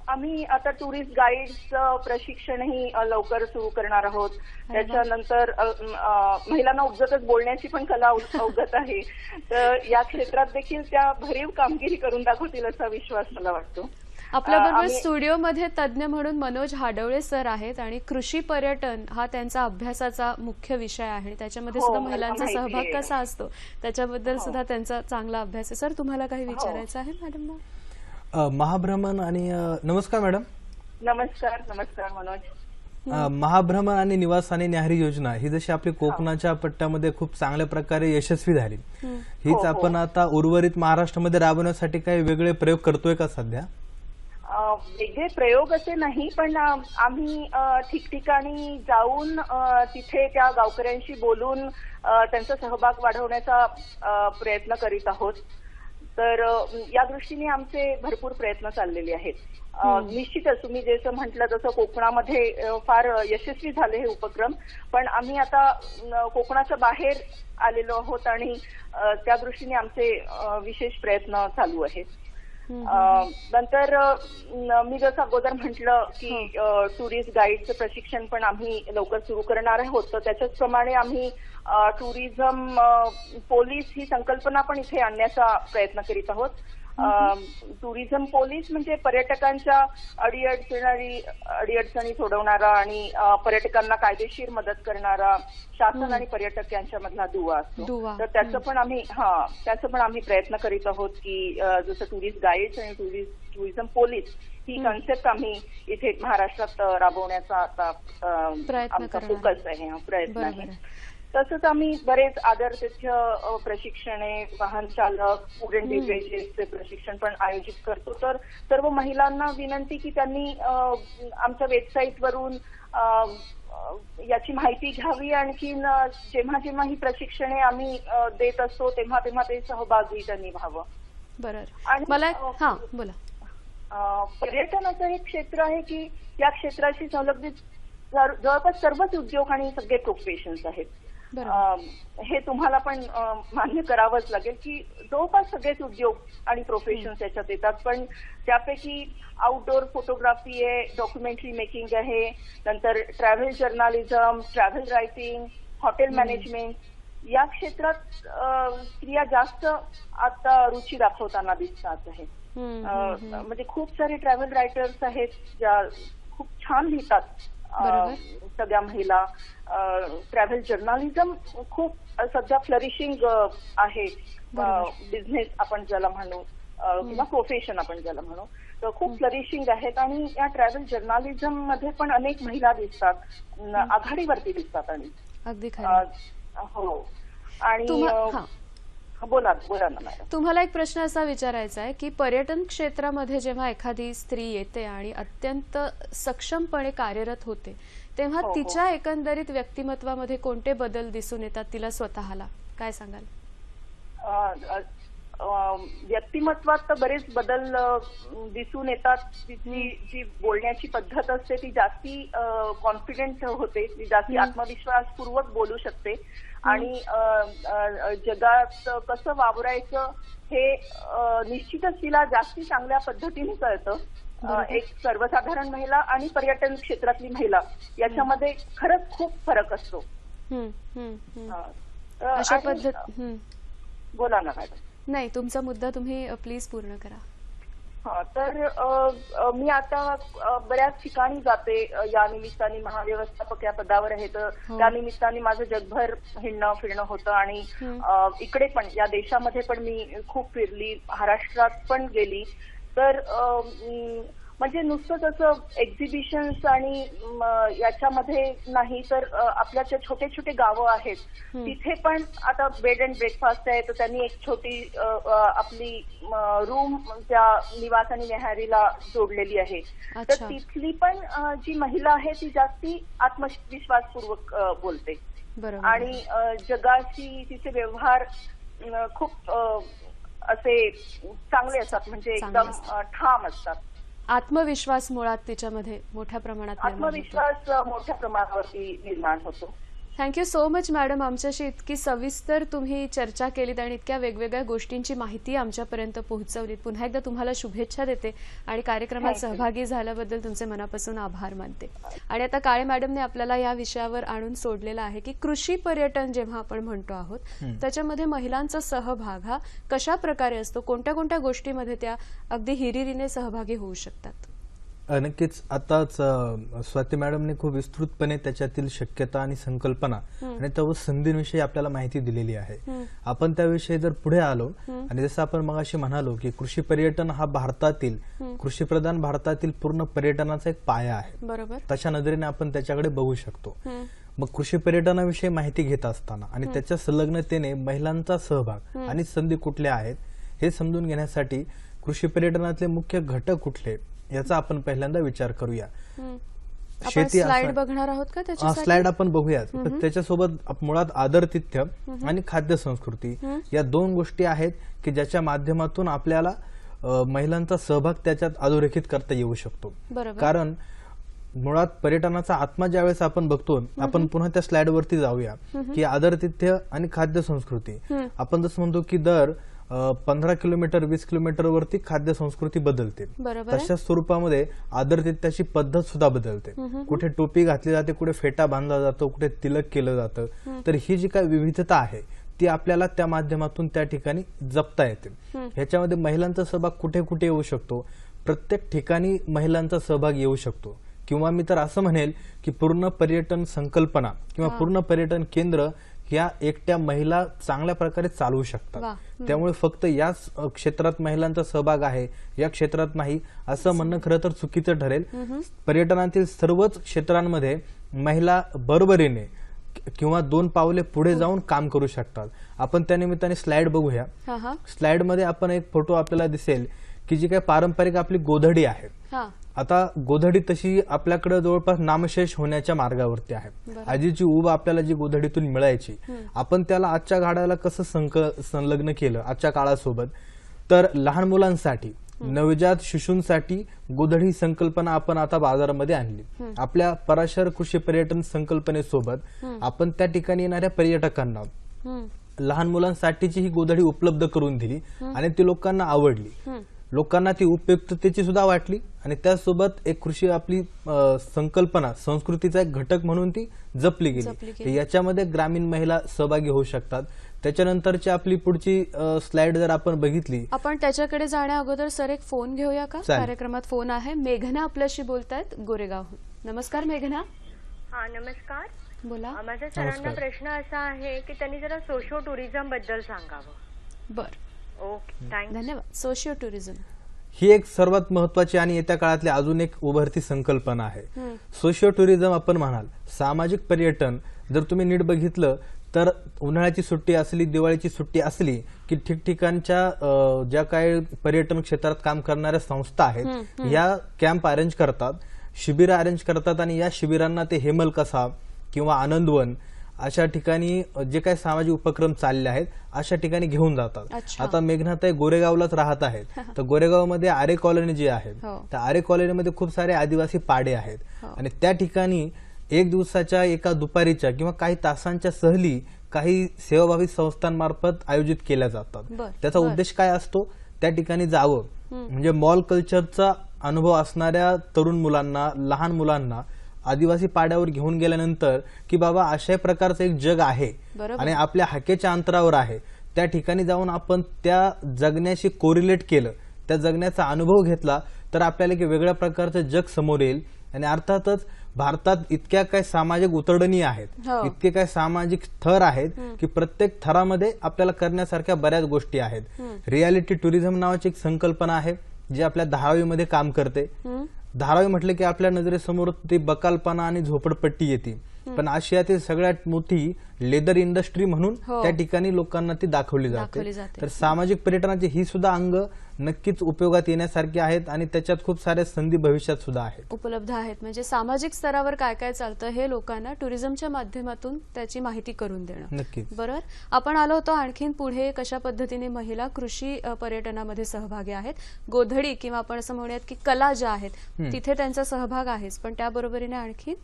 आम्ही आता टुरिस्ट गाईडचं प्रशिक्षणही लवकर सुरू करणार आहोत. त्याच्यानंतर महिलांना उपजतच बोलण्याची पण कला अवगत आहे. तर या क्षेत्रात देखील त्या भरीव कामगिरी करून दाखवतील असा विश्वास मला वाटतो. आपल्याबरोबर आम्ही- स्टुडिओमध्ये तज्ज्ञ म्हणून मनोज हाडवळे सर आहेत आणि कृषी पर्यटन हा त्यांचा अभ्यासाचा मुख्य विषय आहे. त्याच्यामध्ये हो, सुद्धा मला महिलांचा माहिती सहभाग आहे. कसा असतो त्याच्याबद्दल हो. सुद्धा त्यांचा चांगला अभ्यास आहे. सर, तुम्हाला काही विचारायचं आहे मॅडमना? महाभ्रमण आणि नमस्कार मॅडम. नमस्कार मनोज. महाभ्रमण आणि निवास आणि न्याहारी योजना ही जशी आपली कोकणाच्या पट्ट्यामध्ये खूप चांगल्या प्रकारे यशस्वी झाली, हीच आपण आता उर्वरित महाराष्ट्रामध्ये राबवण्यासाठी काही वेगळे प्रयोग करतोय का सध्या? वेगळे प्रयोग असे नाही, पण आम्ही ठिकठिकाणी जाऊन तिथे त्या गावकऱ्यांशी बोलून त्यांचा सहभाग वाढवण्याचा प्रयत्न करीत आहोत. तर या दृष्टीने आमचे भरपूर प्रयत्न चाललेले आहेत. निश्चितच तुम्ही जसं म्हटलं तसं कोकणामध्ये फार यशस्वी झाले हे उपक्रम, पण आम्ही आता कोकणाच्या बाहेर आलेलो आहोत आणि त्या दृष्टीने आमचे विशेष प्रयत्न चालू आहेत. नंतर मी जसं अगोदर म्हटलं की टुरिस्ट गाईडचं प्रशिक्षण पण आम्ही लवकर सुरू करणार आहोत. तर त्याच्याचप्रमाणे आम्ही टुरिझम पोलीस ही संकल्पना पण इथे आणण्याचा प्रयत्न करीत आहोत. टुरिझम पोलीस म्हणजे पर्यटकांच्या अडीअडचणी सोडवणारा आणि पर्यटकांना कायदेशीर मदत करणारा शासन आणि पर्यटक यांच्यामधला दुवा असतो. तर त्याचं पण आम्ही प्रयत्न करीत आहोत की जसं टुरिस्ट गाईड्स आणि टुरिझम पोलीस ही कन्सेप्ट आम्ही इथे महाराष्ट्रात राबवण्याचा आता आमचा फोकस आहे, प्रयत्न आहे. तसंच आम्ही बरेच आदरातिथ्य प्रशिक्षणे, वाहन चालक, फूड अँड बेव्हरेजेसचे प्रशिक्षण पण आयोजित करतो. तर सर्व महिलांना विनंती की त्यांनी आमच्या वेबसाईटवरून याची माहिती घ्यावी. आणखीन जेव्हा जेव्हा ही प्रशिक्षणे आम्ही देत असतो तेव्हा तेव्हा ते सहभागी त्यांनी व्हावं. बरोबर. आणि मला बोला. पर्यटन असं एक क्षेत्र आहे की या क्षेत्राशी संलग्नित जवळपास सर्वच उद्योग आणि सगळे प्रोफेशन्स आहेत. हे तुम्हाला पण मान्य करावंच लागेल की जवळपास सगळेच उद्योग आणि प्रोफेशन्स याच्यात येतात. पण त्यापैकी आउटडोर फोटोग्राफी आहे, डॉक्युमेंटरी मेकिंग आहे, नंतर travel journalism, travel writing, hotel management या क्षेत्रात स्त्रिया जास्त आता रुची दाखवताना दिसतात आहे. म्हणजे खूप सारे ट्रॅव्हल रायटर्स आहेत ज्या खूप छान लिहितात. सगळ्या महिला ट्रॅव्हल जर्नालिझम खूप सध्या फ्लरिशिंग आहे. बिझनेस आपण ज्याला म्हणू किंवा प्रोफेशन आपण ज्याला म्हणू, तर खूप फ्लरिशिंग आहेत. आणि या ट्रॅव्हल जर्नालिझम मध्ये पण अनेक महिला दिसतात, आघाडीवरती दिसतात. आणि अगदी खरं. हो. आणि बोला ना मॅडम. तुम्हाला एक प्रश्न असा विचारायचा आहे की पर्यटन क्षेत्रामध्ये जेव्हा एखादी स्त्री येते आणि अत्यंत सक्षमपणे कार्यरत होते तेव्हा तिच्या एकंदरीत व्यक्तिमत्वामध्ये कोणते बदल दिसून येतात तिला स्वतःला, काय सांगाल? व्यक्तिमत्वात तर बरेच बदल दिसून येतात. तिची जी बोलण्याची पद्धत असते ती जास्ती कॉन्फिडेंट होते, ती जास्ती आत्मविश्वासपूर्वक बोलू शकते. आणि जगात कसं वावरायचं हे निश्चितच तिला जास्ती चांगल्या पद्धतीने कळतं. एक सर्वसाधारण महिला आणि पर्यटन क्षेत्रातली महिला याच्यामध्ये खरंच खूप फरक असतो. अशा पद्धत. बोला ना मॅडम. नाही, तुमचा मुद्दा तुम्ही प्लीज पूर्ण करा. तर मी आता बऱ्याच ठिकाणी जाते या निमित्ताने. महाव्यवस्थापक या पदावर आहे, तर त्या निमित्ताने माझं जगभर हिंडणं फिरणं होतं. आणि इकडे पण या देशामध्ये पण मी खूप फिरली, महाराष्ट्रात पण गेली. तर म्हणजे नुसतंच असं एक्झिबिशन्स आणि याच्यामध्ये नाही, तर आपल्या ज्या छोटे छोटे गावं आहेत तिथे पण आता बेड अँड ब्रेकफास्ट आहे, तर त्यांनी एक छोटी आपली रूम त्या निवास आणि न्याहारीला जोडलेली आहे. तर तिथली पण जी महिला आहे ती जास्ती आत्मविश्वासपूर्वक बोलते. आणि जगाशी तिचे व्यवहार खूप असे चांगले असतात, म्हणजे एकदम ठाम असतात. आत्मविश्वास मुळात तिच्यामध्ये मोठ्या प्रमाणात आत्मविश्वास मोठ्या प्रमाणावरती निर्माण होतो. थँक्यू सो मच मॅडम, आमच्याशी इतकी सविस्तर तुम्ही चर्चा केलीत आणि इतक्या वेगवेगळ्या गोष्टींची माहिती आमच्यापर्यंत पोहोचवलीत. पुन्हा एकदा तुम्हाला शुभेच्छा देते आणि कार्यक्रमात सहभागी झाल्याबद्दल तुमचे मनापासून आभार मानते. आणि आता काळे मॅडमने आपल्याला या विषयावर आणून सोडलेला आहे की कृषी पर्यटन जेव्हा आपण म्हणतो आहोत त्याच्यामध्ये महिलांचा सहभाग हा कशा प्रकारे असतो, कोणत्या कोणत्या गोष्टीमध्ये त्या अगदी हिरिरीने सहभागी होऊ शकतात. नक्कीच. आताच स्वाती मॅडमने खूप विस्तृतपणे त्याच्यातील शक्यता आणि संकल्पना आणि त्या संधींविषयी आपल्याला माहिती दिलेली आहे. आपण त्याविषयी जर पुढे आलो आणि जसं आपण मगाशी म्हणालो की कृषी पर्यटन हा भारतातील कृषीप्रधान भारतातील पूर्ण पर्यटनाचा एक पाया आहे, बरोबर, तशा नजरेने आपण त्याच्याकडे बघू शकतो. मग कृषी पर्यटनाविषयी माहिती घेत असताना आणि त्याच्या संलग्नतेने महिलांचा सहभाग आणि संधी कुठल्या आहेत हे समजून घेण्यासाठी कृषी पर्यटनातले मुख्य घटक कुठले याचा आपण पहिल्यांदा विचार करूया. शेती स्लाइड बघणार आहोत का त्याच्यासाठी? स्लाइड आपण बघूयात. त्याच्यासोबत मुळात आदरातिथ्य आणि खाद्य संस्कृती या दोन गोष्टी आहेत की ज्याच्या माध्यमातून आपल्याला महिलांचा सहभाग त्याच्यात अधोरेखित करता येऊ शकतो. कारण मुळात पर्यटनाचा आत्मा ज्यावेळेस आपण बघतो, आपण पुन्हा त्या स्लाइड वरती जाऊया की आदरातिथ्य आणि खाद्य संस्कृती. आपण जसं म्हणतो की दर 15 किलोमीटर 20 किलोमीटर वरती खाद्य संस्कृती बदलते, तशा स्वरूपामध्ये आदरातिथ्याची पद्धत सुद्धा बदलते. कुठे टोपी घातली जाते, कुठे फेटा बांधला जातो, कुठे तिलक केलं जातं. तर ही जी काही विविधता आहे ती आपल्याला त्या माध्यमातून त्या ठिकाणी जपता येते. ह्याच्यामध्ये महिलांचा सहभाग कुठे कुठे येऊ शकतो, प्रत्येक ठिकाणी महिलांचा सहभाग येऊ शकतो. किंवा मी तर असं म्हणेल की पूर्ण पर्यटन संकल्पना किंवा पूर्ण पर्यटन केंद्र ह्या एकट्या महिला चांगल्या प्रकारे चालवू शकतात. त्यामुळे फक्त याच क्षेत्रात महिलांचा सहभाग आहे, या क्षेत्रात नाही असं म्हणणं खरं तर चुकीचं ठरेल. पर्यटनातील सर्वच क्षेत्रांमध्ये महिला बरोबरीने किंवा 2 पावले पुढे जाऊन काम करू शकतात. आपण त्या निमित्ताने स्लाइड बघूया. स्लाइड मध्ये आपण एक फोटो आपल्याला दिसेल की जी काही पारंपरिक आपली गोधडी आहे. आता गोधडी तशी आपल्याकडे जवळपास नामशेष होण्याच्या मार्गावरती आहे. आजीची ऊब आपल्याला जी गोधडीतून मिळायची, आपण त्याला आजच्या घाडाला कसं संलग्न केलं आजच्या काळासोबत, तर लहान मुलांसाठी नवजात शिशूंसाठी गोधडी संकल्पना आपण आता बाजारामध्ये आणली. आपल्या पराशर कृषी पर्यटन संकल्पनेसोबत आपण त्या ठिकाणी येणाऱ्या पर्यटकांना लहान मुलांसाठीची ही गोधडी उपलब्ध करून दिली आणि ती लोकांना आवडली. लोकांना ती उपयुक्ततेची सुद्धा वाटली आणि त्यासोबत एक कृषी आपली संकल्पना संस्कृतीचा एक घटक म्हणून ती जपली गेली. याच्यामध्ये ग्रामीण महिला सहभागी होऊ शकतात. त्याच्यानंतरची आपली पुढची स्लाइड जर आपण बघितली, आपण त्याच्याकडे जाण्या अगोदर सर एक फोन घेऊया का? कार्यक्रमात फोन आहे. मेघना आपल्याशी बोलतायत गोरेगावहून. नमस्कार मेघना. हा नमस्कार, बोला. माझा सरांना प्रश्न असा आहे की त्यांनी जरा सोशो टुरिझम बद्दल सांगावं. बर, ओके, धन्यवाद. सोशिओ टुरिझम ही एक सर्वात महत्वाची आणि येत्या काळातली अजून एक उभरती संकल्पना आहे. सोशिओ टुरिझम आपण म्हणाल सामाजिक पर्यटन. जर तुम्ही नीट बघितलं तर उन्हाळ्याची सुट्टी असली, दिवाळीची सुट्टी असली की ठिकठिकाणच्या ज्या काही पर्यटन क्षेत्रात काम करणाऱ्या संस्था आहेत या कॅम्प अरेंज करतात, शिबिर अरेंज करतात आणि या शिबिरांना ते हेमल कसा किंवा आनंदवन अशा ठिकाणी जे काही सामाजिक उपक्रम चालले आहेत अशा ठिकाणी घेऊन जातात. आता मेघनाताई गोरेगावलाच राहत आहेत, तर गोरेगावमध्ये आरे कॉलनी जी आहे त्या आरे कॉलनीमध्ये खूप सारे आदिवासी पाडे आहेत आणि त्या ठिकाणी एक दिवसाच्या एका दुपारीच्या किंवा काही तासांच्या सहली काही सेवाभावी संस्थांमार्फत आयोजित केल्या जातात. त्याचा उद्देश काय असतो, त्या ठिकाणी जावं म्हणजे मॉल कल्चरचा अनुभव असणाऱ्या तरुण मुलांना, लहान मुलांना आदिवासी पाड्यावर घेऊन गेल्यानंतर की बाबा अशा प्रकारचं एक जग आहे आणि आपल्या हाकेच्या अंतरावर आहे, त्या ठिकाणी जाऊन आपण त्या जगण्याशी कोरिलेट केलं, त्या जगण्याचा अनुभव घेतला तर आपल्याला एक वेगळ्या प्रकारचं जग समोर येईल. आणि अर्थातच भारतात इतक्या काय सामाजिक उतरडणी आहेत, इतके काय सामाजिक थर आहेत की प्रत्येक थरामध्ये आपल्याला करण्यासारख्या बऱ्याच गोष्टी आहेत. रियालिटी टुरिझम नावाची एक संकल्पना आहे जी आपल्या धारावीमध्ये काम करते. धारावी म्हटलं की आपल्या नजरेसमोर ती बकालपणा आणि झोपडपट्टी येते, पण आशियातील सगळ्यात मोठी लेदर इंडस्ट्री म्हणून त्या ठिकाणी लोकांना ती दाखवली जाते. तर सामाजिक पर्यटनाची ही सुद्धा अंग नक्कीच उपयोगात येण्यासारखी आहेत आणि त्याच्यात खूप साऱ्या संधी भविष्यात सुद्धा आहेत, उपलब्ध आहेत. म्हणजे सामाजिक स्तरावर काय काय चालतं हे लोकांना टुरिझमच्या माध्यमातून त्याची माहिती करून देणं. नक्कीच. बरोबर. आपण आलो होतो आणखीन पुढे कशा पद्धतीने महिला कृषी पर्यटनामध्ये सहभागी आहेत. गोधडी किंवा आपण असं म्हणूयात की कला ज्या आहेत तिथे त्यांचा सहभाग आहेच, पण त्याबरोबरीने आणखी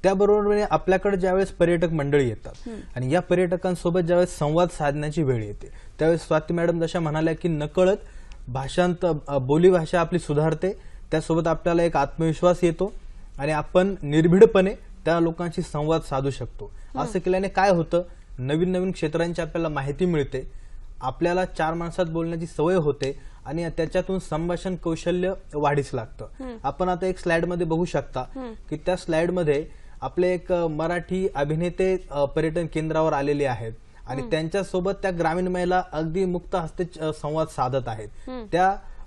त्याबरोबर आपल्याकडे ज्यावेळेस पर्यटक मंडळी येतात आणि या पर्यटकांसोबत ज्यावेळेस संवाद साधण्याची वेळ येते त्यावेळेस स्वाती मॅडम जशा म्हणाल्या की नकळत बोली भाषा आपली सुधारते, त्यासोबत आपल्याला एक आत्मविश्वास येतो आणि आपण निर्भीडपणे त्या लोकांशी संवाद साधू शकतो. असं केल्याने काय होतं, नवीन नवीन क्षेत्रांची आपल्याला माहिती मिळते, आपल्याला 4 माणसात बोलण्याची सवय होते आणि त्याच्यातून संभाषण कौशल्य वाढीस लागतं. आपण आता एक स्लाइड मध्ये बघू शकता की त्या स्लाइड मध्ये आपले एक मराठी अभिनेते पर्यटन केंद्रावर आलेले आहेत आणि त्यांच्यासोबत त्या ग्रामीण महिला अगदी मुक्त हस्ते संवाद साधत आहेत.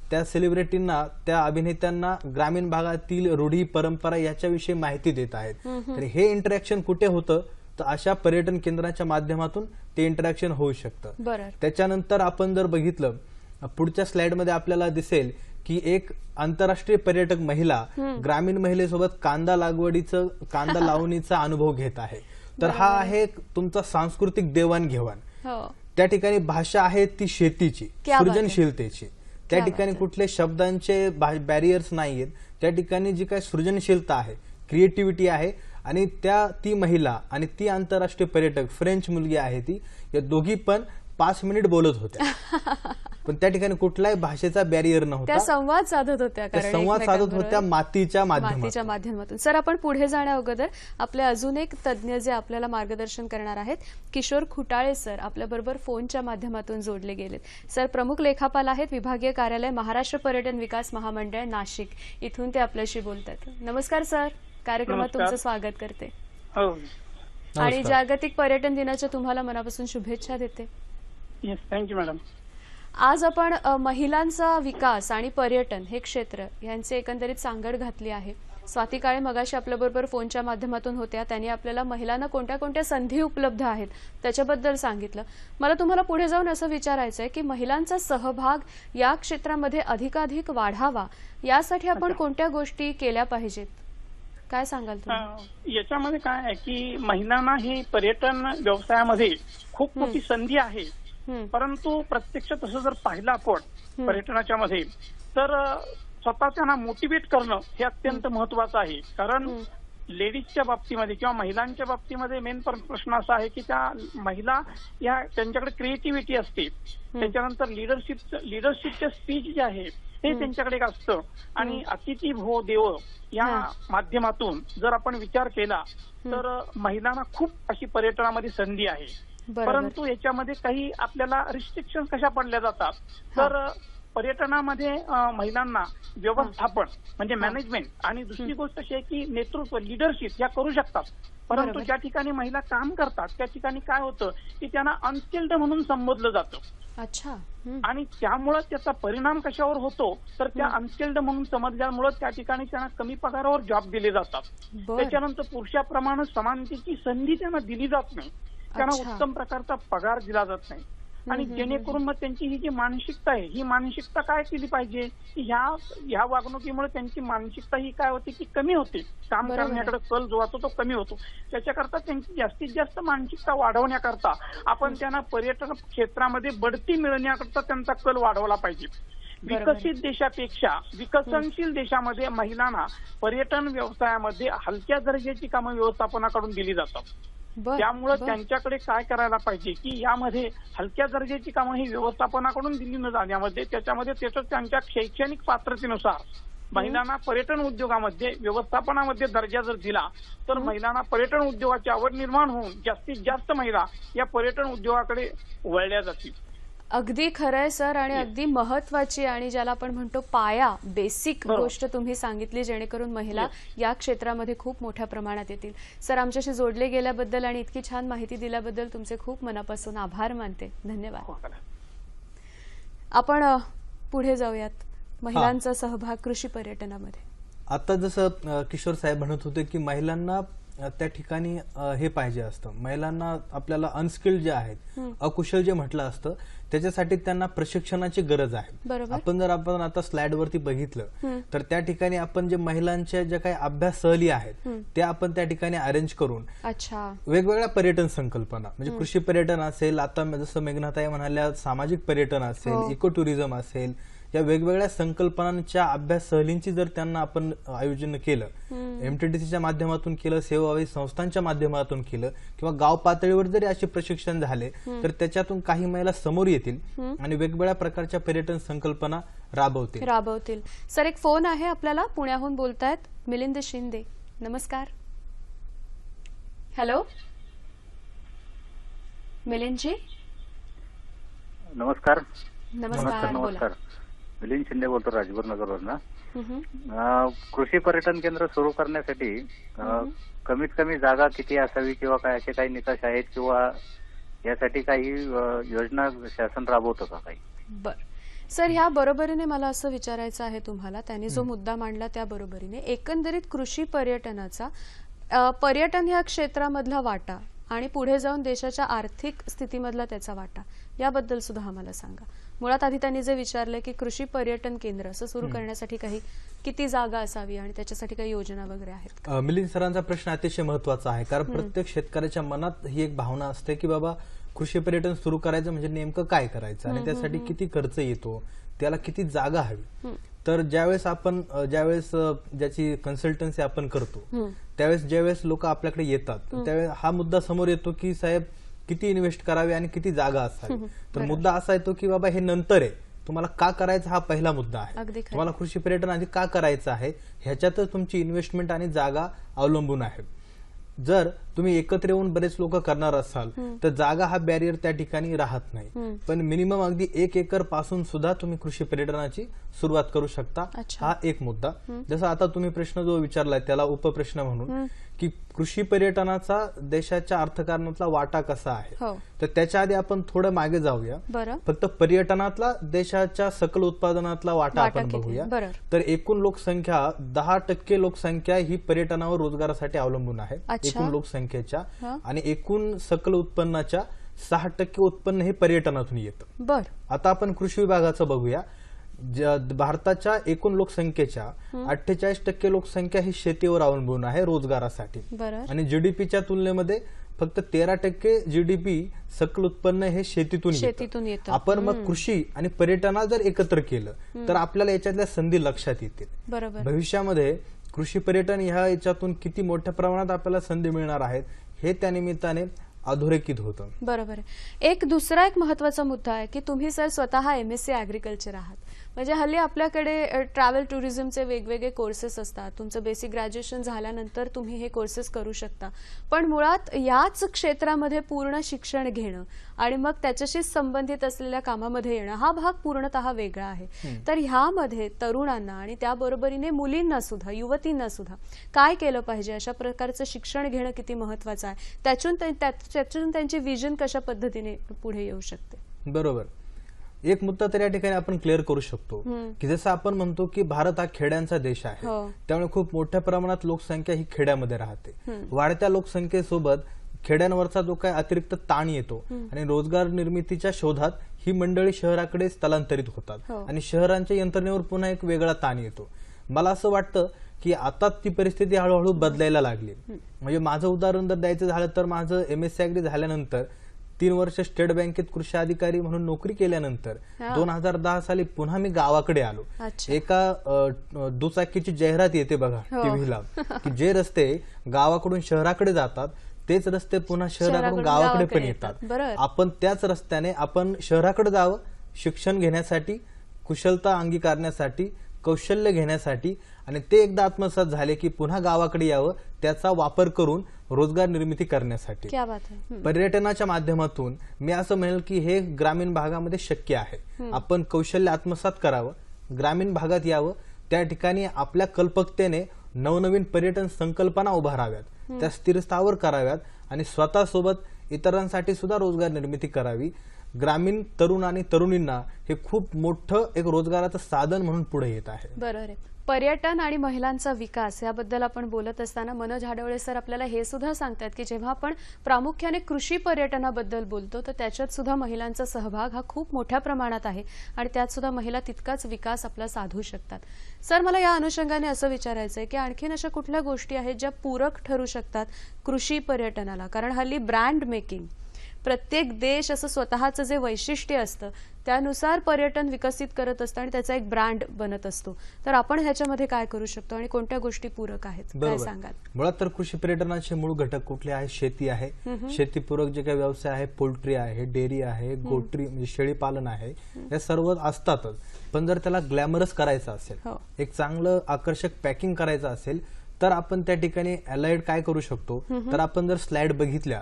त्या सेलिब्रिटींना, त्या अभिनेत्यांना ग्रामीण भागातील रूढी परंपरा याच्याविषयी माहिती देत आहेत. तर हे इंटरॅक्शन कुठे होतं, तर अशा पर्यटन केंद्राच्या माध्यमातून ते इंटरॅक्शन होऊ शकतं. त्याच्यानंतर आपण जर बघितलं पुढच्या स्लाइड मध्ये आपल्याला दिसेल की एक आंतरराष्ट्रीय पर्यटक महिला ग्रामीण महिलेसोबत कांदा लावणीचा अनुभव घेत आहे. तर हा आहे तुमचा सांस्कृतिक देवाणघेवाण. त्या ठिकाणी भाषा आहे ती शेतीची, सृजनशीलतेची. त्या ठिकाणी कुठले शब्दांचे बॅरियर्स नाहीयेत. त्या ठिकाणी जी काही सृजनशीलता आहे, क्रिएटिव्हिटी आहे आणि ती महिला आणि ती आंतरराष्ट्रीय पर्यटक फ्रेंच मुलगी आहे ती, या दोघी पण 5 मिनिट बोलत होत्या पण त्या ठिकाणी कुठलाही भाषेचा बॅरियर नव्हता. त्या संवाद साधत होत्या मातीच्या माध्यमातून. सर, आपण पुढे जाण्या अगोदर आपले अजून एक तज्ज्ञ जे आपल्याला मार्गदर्शन करणार आहेत, किशोर खुटाळे सर आपल्या बरोबर फोनच्या माध्यमातून जोडले गेलेत. सर प्रमुख लेखापाल आहेत, विभागीय कार्यालय महाराष्ट्र पर्यटन विकास महामंडळ नाशिक, इथून ते आपल्याशी बोलतात. नमस्कार सर, कार्यक्रमात तुमचं स्वागत करते आणि जागतिक पर्यटन दिनाच्या तुम्हाला मनापासून शुभेच्छा देते. Thank you madam. आज आपण महिलांचा विकास आणि पर्यटन हे क्षेत्र यांचे एकंदरीत सांगड घातली आहे. स्वाती काळे मगाशी आपल्याबरोबर फोनच्या माध्यमातून होत्या, त्यांनी आपल्याला महिलांना कोणत्या कोणत्या संधी उपलब्ध आहेत त्याच्याबद्दल सांगितलं. मला तुम्हाला पुढे जाऊन असं विचारायचं आहे की महिलांचा सहभाग या क्षेत्रामध्ये अधिकाधिक वाढावा यासाठी आपण कोणत्या गोष्टी केल्या पाहिजेत, काय सांगाल तुम्ही? याच्यामध्ये काय आहे की महिलांना ही पर्यटन व्यवसायामध्ये खूप मोठी संधी आहे, परंतु प्रत्यक्ष तसं जर पाहिलं आपण पर्यटनाच्या मध्ये तर स्वतः त्यांना मोटिवेट करणं हे अत्यंत महत्वाचं आहे. कारण लेडीजच्या बाबतीमध्ये किंवा महिलांच्या बाबतीमध्ये मेन प्रश्न असा आहे की त्या महिला या त्यांच्याकडे क्रिएटिव्हिटी असते, त्याच्यानंतर लिडरशिपच्या स्पीच जे आहे हे त्यांच्याकडे एक असतं आणि अतिथी भो देव या माध्यमातून जर आपण विचार केला तर महिलांना खूप अशी पर्यटनामध्ये संधी आहे. परंतु याच्यामध्ये काही आपल्याला रिस्ट्रिक्शन कशा पडल्या जातात तर पर्यटनामध्ये महिलांना व्यवस्थापन म्हणजे मॅनेजमेंट आणि दुसरी गोष्ट अशी आहे की नेतृत्व, लिडरशिप या करू शकतात, परंतु ज्या ठिकाणी महिला काम करतात त्या ठिकाणी काय होतं की त्यांना अनस्किल्ड म्हणून संबोधलं जातं. अच्छा. आणि त्यामुळे त्याचा परिणाम कशावर होतो तर त्या अनस्किल्ड म्हणून समजल्यामुळे त्या ठिकाणी त्यांना कमी पगारावर जॉब दिले जातात. त्याच्यानंतर पुरुषाप्रमाणे समानतेची संधी त्यांना दिली जात नाही, त्यांना उत्तम प्रकारचा पगार दिला जात नाही. आणि जेणेकरून मग त्यांची ही जी मानसिकता आहे ही मानसिकता काय केली पाहिजे की ह्या वागणुकीमुळे त्यांची मानसिकता ही काय होते की कमी होते, काम करण्याकडे कल जो असतो तो कमी होतो. त्याच्याकरता त्यांची जास्तीत जास्त मानसिकता वाढवण्याकरता आपण त्यांना पर्यटन क्षेत्रामध्ये बढती मिळवण्याकरता त्यांचा कल वाढवला पाहिजे. विकसित देशापेक्षा विकसनशील देशामध्ये महिलांना पर्यटन व्यवसायामध्ये हलक्या दर्जाची कामं व्यवस्थापनाकडून दिली जातात. त्यामुळे त्यांच्याकडे काय करायला पाहिजे की यामध्ये हलक्या दर्जाची कामं ही व्यवस्थापनाकडून दिली न जाण्यामध्ये त्याच्यामध्ये त्यांच्या शैक्षणिक पात्रतेनुसार महिलांना पर्यटन उद्योगामध्ये व्यवस्थापनामध्ये दर्जा जर दिला तर महिलांना पर्यटन उद्योगाची आवड निर्माण होऊन जास्तीत जास्त महिला या पर्यटन उद्योगाकडे वळल्या जातील. अगदी खरंय सर, आणि अगदी महत्वाची आणि ज्याला आपण म्हणतो पाया, बेसिक गोष्ट तुम्ही सांगितली, जेणेकरून महिला या क्षेत्रामध्ये खूप मोठ्या प्रमाणात येतील. सर, आमच्याशी जोडले गेल्याबद्दल आणि इतकी छान माहिती दिल्याबद्दल तुमचे खूप मनापासून आभार मानते. धन्यवाद. आपण पुढे जाऊयात. महिलांचा सहभाग कृषी पर्यटनामध्ये. आता जसं किशोर साहेब म्हणत होते की महिलांना त्या ठिकाणी हे पाहिजे असतं, महिलांना आपल्याला अनस्किल्ड जे आहेत, अकुशल जे म्हटलं असतं, त्याच्यासाठी त्यांना प्रशिक्षणाची गरज आहे. आपण आता स्लाइड वरती बघितलं तर त्या ठिकाणी आपण जे महिलांच्या ज्या काही अभ्यास सहली आहेत त्या आपण त्या ठिकाणी अरेंज करून वेगवेगळ्या पर्यटन संकल्पना म्हणजे कृषी पर्यटन असेल, आता जसं मेघनाताई म्हणाल्या सामाजिक पर्यटन असेल, इको टुरिझम असेल, या वेगवेगळ्या संकल्पनांच्या अभ्यास सहलींची जर त्यांना आपण आयोजन केलं, एमटीडीसीच्या माध्यमातून केलं, सेवाभावी संस्थांच्या माध्यमातून केलं किंवा गाव पातळीवर जरी असे प्रशिक्षण झाले तर त्याच्यातून काही महिला समोर येतील आणि वेगवेगळ्या प्रकारच्या पर्यटन संकल्पना राबवतील. सर, एक फोन आहे आपल्याला, पुण्याहून बोलतायत मिलिंद शिंदे. नमस्कार. हॅलो मिलिंदजी. नमस्कार. नमस्कार. नमस्कार. मिलिंद शिंदे बोलतो राजगुरू नगरवरनं. कृषी पर्यटन केंद्र सुरू करण्यासाठी कमीत कमी जागा किती असावी किंवा काय असे काही निकष आहेत किंवा यासाठी काही योजना शासन राबवतं का काही? बर सर, ह्या बरोबरीने मला असं विचारायचं आहे तुम्हाला, त्यांनी जो मुद्दा मांडला त्या बरोबरीने एकंदरीत कृषी पर्यटनाचा पर्यटन ह्या क्षेत्रामधला वाटा आणि पुढे जाऊन देशाच्या आर्थिक स्थितीमधला त्याचा वाटा याबद्दल सुद्धा आम्हाला सांगा. मुळात आधी त्यांनी जे विचारलं की कृषी पर्यटन केंद्र असं सुरू करण्यासाठी किती जागा असावी आणि त्याच्यासाठी काही योजना वगैरे आहेत? मिलिंद सरांचा प्रश्न अतिशय महत्वाचा आहे, कारण प्रत्येक शेतकऱ्याच्या मनात ही एक भावना असते की बाबा कृषी पर्यटन सुरू करायचं म्हणजे नेमकं काय करायचं आणि त्यासाठी किती खर्च येतो, त्याला किती जागा हवी. तर ज्यावेळेस ज्याची कन्सल्टन्सी आपण करतो ज्यावेळेस लोक आपल्याकडे येतात त्यावेळेस हा मुद्दा समोर येतो की साहेब किती इन्व्हेस्ट करावे आणि किती जागा असावी. तर मुद्दा असा येतो की बाबा हे नंतर आहे, तुम्हाला का करायचं हा पहिला मुद्दा आहे. तुम्हाला कृषी पर्यटन आधी का करायचं आहे ह्याच्यातच तुमची इन्व्हेस्टमेंट आणि जागा अवलंबून आहे. जर तुम्ही एकत्र येऊन बरेच लोक करणार असाल तर जागा हा बॅरियर त्या ठिकाणी राहत नाही, पण मिनिमम अगदी 1 एकर पासून सुद्धा तुम्ही कृषी पर्यटनाची सुरुवात करू शकता. हा एक मुद्दा. जसं आता तुम्ही प्रश्न जो विचारलाय त्याला उपप्रश्न म्हणून की कृषी पर्यटनाचा देशाच्या अर्थकारणातला वाटा कसा आहे, तर त्याच्या आधी आपण थोडं मागे जाऊया. फक्त पर्यटनातला देशाच्या सकल उत्पादनातला वाटा आपण बघूया. तर एकूण लोकसंख्या 10% लोकसंख्या ही पर्यटनावर रोजगारासाठी अवलंबून आहे एकूण लोकसंख्येच्या, आणि एकूण सकल उत्पन्नाच्या 6% उत्पन्न हे पर्यटनातून येतं. आता आपण कृषी विभागाचं बघूया. भारताच्या एकूण लोकसंख्येच्या 48% लोकसंख्या ही शेतीवर अवलंबून आहे रोजगारासाठी, आणि जीडीपीच्या तुलनेमध्ये फक्त 13% जीडीपी सकल उत्पन्न हे शेतीतून येतं. आपण मग कृषी आणि पर्यटनाला जर एकत्र केलं तर आपल्याला याच्यातल्या संधी लक्षात येतील. भविष्यामध्ये कृषी पर्यटन ह्या याच्यातून किती मोठ्या प्रमाणात आपल्याला संधी मिळणार आहेत हे त्या निमित्ताने अधोरेखित होतं. बरोबर आहे. एक महत्वाचा मुद्दा आहे की तुम्ही सर स्वतः MSc ऍग्रिकल्चर आहात, म्हणजे हल्ली आपल्याकडे ट्रॅव्हल टुरिझमचे वेगवेगळे कोर्सेस असतात. तुमचं बेसिक ग्रॅज्युएशन झाल्यानंतर तुम्ही हे कोर्सेस करू शकता, पण मुळात याच क्षेत्रामध्ये पूर्ण शिक्षण घेणं आणि मग त्याच्याशी संबंधित असलेल्या कामामध्ये येणं हा भाग पूर्णतः वेगळा आहे. तर ह्यामध्ये तरुणांना आणि त्याबरोबरीने मुलींना सुद्धा, युवतींना सुद्धा काय केलं पाहिजे, अशा प्रकारचं शिक्षण घेणं किती महत्वाचं आहे, त्यातून त्यांची विजन कशा पद्धतीने पुढे येऊ शकते? बरोबर. एक मुद्दा तर या ठिकाणी आपण क्लिअर करू शकतो की जसं आपण म्हणतो की भारत हा खेड्यांचा देश आहे, त्यामुळे खूप मोठ्या प्रमाणात लोकसंख्या ही खेड्यामध्ये राहते. वाढत्या लोकसंख्येसोबत खेड्यांवरचा जो काही अतिरिक्त ताण येतो आणि रोजगार निर्मितीच्या शोधात ही मंडळी शहराकडे स्थलांतरित होतात आणि शहरांच्या यंत्रणेवर पुन्हा एक वेगळा ताण येतो. मला असं वाटतं की आता ती परिस्थिती हळूहळू बदलायला लागली. म्हणजे माझं उदाहरण जर द्यायचं झालं तर माझं MSc ऍग्री झाल्यानंतर 3 वर्ष स्टेट बँकेत कृषी अधिकारी म्हणून नोकरी केल्यानंतर 2010 साली पुन्हा मी गावाकडे आलो. एका दुचाकीची जाहिरात येते बघा टीव्हीला की जे रस्ते गावाकडून शहराकडे जातात तेच रस्ते पुन्हा शहराकडून गावाकडे पण येतात. आपण त्याच रस्त्याने आपण शहराकडे जावं, शिक्षण घेण्यासाठी, कुशलता अंगीकारण्यासाठी, कौशल्य घेण्यासाठी, आणि ते एकदा आत्मसात झाले की पुन्हा गावाकडे यावं, त्याचा वापर करून रोजगार निर्मिती करण्यासाठी. पर्यटनाच्या माध्यमातून मी असं म्हणेल की हे ग्रामीण भागामध्ये शक्य आहे. आपण कौशल्य आत्मसात करावं, ग्रामीण भागात यावं, त्या ठिकाणी आपल्या कल्पकतेने नवनवीन पर्यटन संकल्पना उभाराव्यात, त्या स्थिरस्थावर कराव्यात आणि स्वतःसोबत इतरांसाठी सुद्धा रोजगार निर्मिती करावी. ग्रामीण तरुण आणि तरुणींना हे खूप मोठं एक रोजगाराचं साधन म्हणून पुढे येत आहे. बरोबर आहे. पर्यटन आणि महिलांचा विकास याबद्दल आपण बोलत असताना मनोज हाडवळे सर आपल्याला हे सुद्धा सांगतात की जेव्हा आपण प्रामुख्याने कृषी पर्यटनाबद्दल बोलतो तर त्याच्यात सुद्धा महिलांचा सहभाग हा खूप मोठ्या प्रमाणात आहे आणि त्यात सुद्धा महिला तितकाच विकास आपला साधू शकतात. सर, मला या अनुषंगाने असं विचारायचं आहे की आणखीन अशा कुठल्या गोष्टी आहेत ज्या पूरक ठरू शकतात कृषी पर्यटनाला? कारण हल्ली ब्रँड मेकिंग, प्रत्येक देश असं स्वतःचं जे वैशिष्ट्य असतं त्यानुसार पर्यटन विकसित करत असतं आणि त्याचा एक ब्रँड बनत असतो. तर आपण ह्याच्यामध्ये काय करू शकतो आणि कोणत्या गोष्टी पूरक आहेत, काय बरोबर. सांगाल? मुळात तर कृषी पर्यटनाचे मूळ घटक कुठले आहे? शेती आहे, शेतीपूरक जे काही व्यवसाय आहे, पोल्ट्री आहे, डेअरी आहे, गोट्री म्हणजे शेळी पालन आहे, या सर्व असतातच. पण जर त्याला ग्लॅमरस करायचं असेल, हो. एक चांगलं आकर्षक पॅकिंग करायचं असेल, तर आपण त्या ठिकाणी अलाइड काय करू शकतो? तर आपण जर स्लाइड बघितल्या,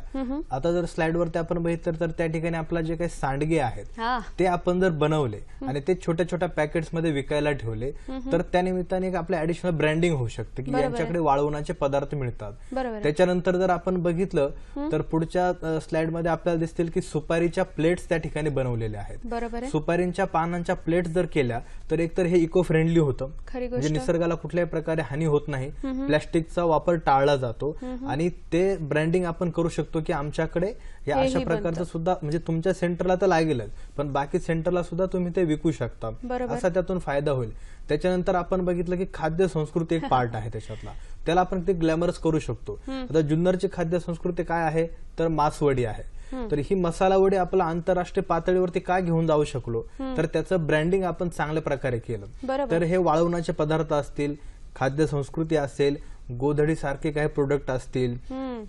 आता जर स्लाइड वरती आपण बघितलं तर त्या ठिकाणी आपला जे काही सांडगे आहेत हा. ते आपण जर बनवले आणि ते छोट्या छोट्या पॅकेट्स मध्ये विकायला ठेवले, तर त्या निमित्ताने एक आपल्या ऍडिशनल ब्रँडिंग होऊ शकते की बरोबर आहे. यांच्याकडे वाळवणाचे पदार्थ मिळतात. बरोबर आहे. त्याच्यानंतर जर आपण बघितलं तर पुढच्या स्लाइड मध्ये आपल्याला दिसतील की सुपारीच्या प्लेट्स त्या ठिकाणी बनवलेल्या आहेत. बरोबर आहे. सुपारींच्या पानांच्या प्लेट्स जर केल्या तर एकतर हे इको फ्रेंडली होतं, खरी म्हणजे गोष्ट. निसर्गाला कुठल्याही प्रकारे हानी होत नाही, प्लास्टिकचा वापर टाळला जातो आणि ते ब्रँडिंग आपण करू शकतो की आमच्याकडे या हेही अशा प्रकारचं बनतं. सुद्धा, म्हणजे तुमच्या सेंटरला तर लागेलच पण बाकी सेंटरला सुद्धा तुम्ही ते विकू शकता, बरोबर. असा त्यातून फायदा होईल. त्याच्यानंतर आपण बघितलं की खाद्य संस्कृती एक पार्ट आहे त्याच्यातला, त्याला आपण ते ग्लॅमरस करू शकतो. आता जुन्नरची खाद्य संस्कृती काय आहे? तर मासवडी आहे. तर ही मसाला वडी आपला आंतरराष्ट्रीय पातळीवरती का घेऊन जाऊ शकलो? तर त्याचं ब्रँडिंग आपण चांगल्या प्रकारे केलं. बरोबर. तर हे वाळवणाचे पदार्थ असतील, खाद्य संस्कृती असेल, गोधडी सारखे काही प्रोडक्ट असतील,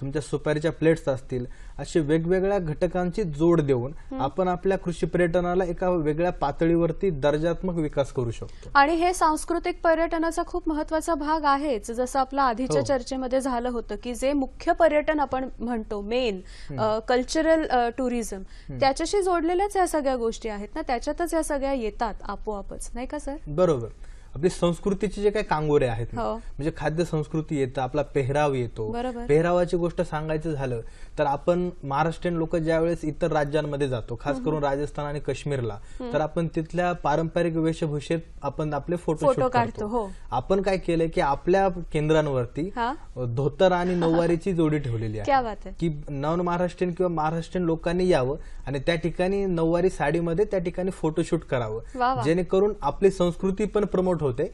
तुमच्या सुपारीच्या प्लेट्स असतील, असे वेगवेगळ्या घटकांची जोड देऊन आपण आपल्या कृषी पर्यटनाला एका वेगळ्या पातळीवरती दर्जात्मक विकास करू शकतो. आणि हे सांस्कृतिक पर्यटनाचा खूप महत्वाचा भाग आहेच. जसं आपलं आधीच्या हो. चर्चेमध्ये झालं होतं की जे मुख्य पर्यटन आपण म्हणतो, मेन कल्चरल टुरिझम, त्याच्याशी जोडलेल्याच या सगळ्या गोष्टी आहेत ना, त्याच्यातच या सगळ्या येतात आपोआपच, नाही का सर? बरोबर. आपली संस्कृतीचे जे काही कांगोरे आहेत ना, हो. म्हणजे खाद्य संस्कृती येतं, आपला पेहराव येतो. बरोबर. पेहरावाची गोष्ट सांगायचं झालं तर आपण महाराष्ट्रीयन लोक ज्यावेळेस इतर राज्यांमध्ये जातो, खास करून राजस्थान आणि काश्मीरला, तर आपण तिथल्या पारंपरिक वेशभूषेत आपण आपले फोटो फोटो काढतो. हो. आपण काय केलंय की आपल्या केंद्रांवरती हा. धोतर आणि नऊवारीची जोडी ठेवलेली क्या आहे बात आहे. की नॉन महाराष्ट्रीयन किंवा महाराष्ट्रीयन लोकांनी यावं आणि त्या ठिकाणी नऊवारी साडीमध्ये त्या ठिकाणी फोटोशूट वा करावं, वा. जेणेकरून आपली संस्कृती पण प्रमोट होते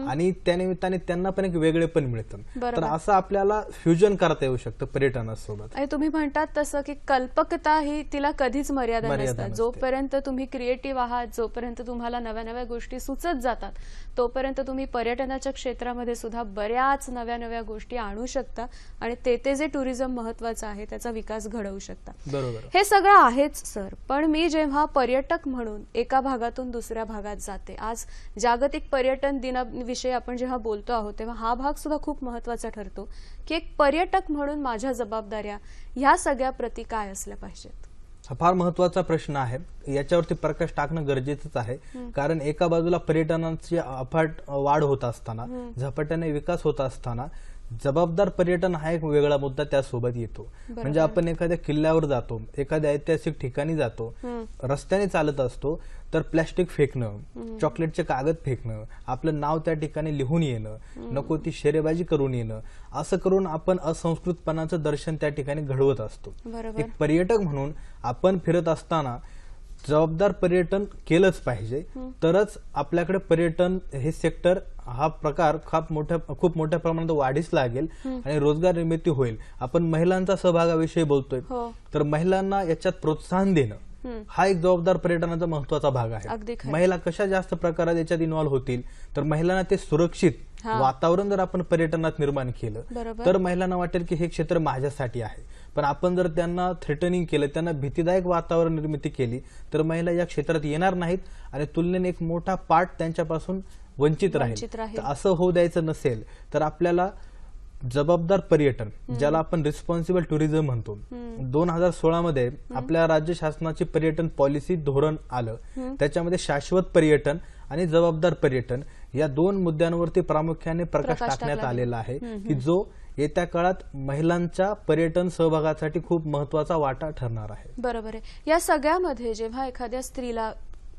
आणि त्यानिमित्ताने त्यांना पण एक वेगळे पण मिळतं. बरोबर. तर असं आपल्याला फ्युजन करता येऊ शकतं पर्यटनासोबत. आणि तुम्ही म्हणतात तसं की कल्पकता ही तिला कधीच मर्यादा मर्यादा नसतात. नसते. जोपर्यंत तुम्ही क्रिएटिव्ह आहात, जोपर्यंत तुम्हाला नव्या नव्या गोष्टी सुचत जातात, तोपर्यंत तुम्ही पर्यटनाच्या क्षेत्रामध्ये सुद्धा बऱ्याच नव्या नव्या गोष्टी आणू शकता आणि ते जे टुरिझम महत्वाचं आहे त्याचा विकास घडवू शकता. बरोबर. हे सगळं आहेच सर, पण मी जेव्हा पर्यटक म्हणून एका भागातून दुसऱ्या भागात जाते, आज जागतिक पर्यटन दिनाविषयी आपण जेव्हा बोलतो आहोत तेव्हा हा भाग सुद्धा खूप महत्वाचा ठरतो की एक पर्यटक म्हणून माझ्या जबाबदाऱ्या ह्या सगळ्या प्रती काय असल्या पाहिजेत. हा फार महत्वाचा प्रश्न आहे, याच्यावरती प्रकाश टाकणं गरजेचंच आहे. कारण एका बाजूला पर्यटनाची अफाट वाढ होत असताना, झपाट्याने विकास होत असताना, जबाबदार पर्यटन हा एक वेगळा मुद्दा त्यासोबत येतो. म्हणजे आपण एखाद्या किल्ल्यावर जातो, एखाद्या ऐतिहासिक ठिकाणी जातो, रस्त्याने चालत असतो, तर प्लॅस्टिक फेकणं, चॉकलेटचे कागद फेकणं, आपलं नाव त्या ठिकाणी लिहून येणं, नको ती शेरेबाजी करून येणं, असं करून आपण असंस्कृतपणाचं दर्शन त्या ठिकाणी घडवत असतो. बरोबर. एक पर्यटक म्हणून आपण फिरत असताना जबाबदार पर्यटन केलंच पाहिजे, तरच आपल्याकडे पर्यटन हे सेक्टर हा प्रकार खूप मोठ्या प्रमाणात वाढीस लागेल आणि रोजगार निर्मिती होईल. आपण महिलांचा सहभागाविषयी बोलतोय, हो. तर महिलांना याच्यात प्रोत्साहन देणं हा एक जबाबदार पर्यटनाचा महत्वाचा भाग अगदी आहे. खरं. महिला कशा जास्त प्रकारात याच्यात इन्व्हॉल्व्ह होतील, तर महिलांना ते सुरक्षित वातावरण जर आपण पर्यटनात निर्माण केलं, बरोबर. तर महिलांना वाटेल की हे क्षेत्र माझ्यासाठी आहे. पण आपण जर त्यांना थ्रेटनिंग केलं, त्यांना भीतीदायक वातावरण निर्मिती केली, तर महिला या क्षेत्रात येणार नाहीत आणि तुलनेने एक मोठा पार्ट त्यांच्यापासून वंचित राहील. तर असं होऊ द्यायचं नसेल तर आपल्याला जबाबदार पर्यटन, ज्याला आपण रिस्पॉन्सिबल टुरिझम म्हणतो, 2016 मध्ये आपल्या राज्य शासनाची पर्यटन पॉलिसी धोरण आलं. त्याच्यामध्ये शाश्वत पर्यटन आणि जबाबदार पर्यटन या दोन मुद्द्यांवरती प्रामुख्याने प्रकाश टाकण्यात आलेला आहे की जो येत्या काळात महिलांच्या पर्यटन सहभागासाठी खूप महत्वाचा वाटा ठरणार आहे. बरोबर आहे. या सगळ्यामध्ये जेव्हा एखाद्या स्त्रीला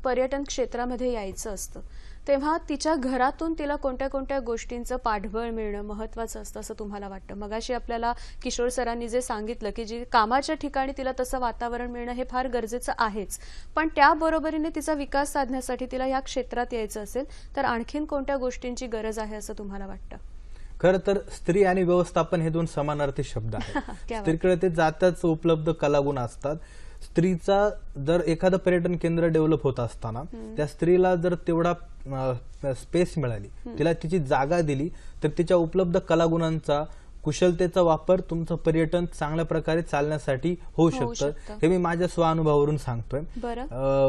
पर्यटन क्षेत्रामध्ये यायचं असतं तेव्हा तिच्या घरातून तिला कोणत्या कोणत्या गोष्टींचं पाठबळ मिळणं महत्वाचं असतं असं तुम्हाला वाटतं? मगाशी आपल्याला किशोर सरांनी जे सांगितलं की जी कामाच्या ठिकाणी तिला तसं वातावरण मिळणं हे फार गरजेचं आहेच, पण त्याबरोबरीने तिचा विकास साधण्यासाठी तिला या क्षेत्रात यायचं असेल तर आणखीन कोणत्या गोष्टींची गरज आहे असं तुम्हाला वाटतं? खरं तर स्त्री आणि व्यवस्थापन हे दोन समानार्थी शब्द आहेत. स्त्रीकडे ते जातच उपलब्ध कलागुण असतात. स्त्रीचा जर एखादं पर्यटन केंद्र डेव्हलप होत असताना त्या स्त्रीला जर तेवढा स्पेस मिळाली, तिला तिची जागा दिली, तर तिच्या उपलब्ध कलागुणांचा, कुशलतेचा वापर तुमचं पर्यटन चांगल्या प्रकारे चालण्यासाठी होऊ शकतं. हे मी माझ्या स्वानुभवावरून सांगतोय.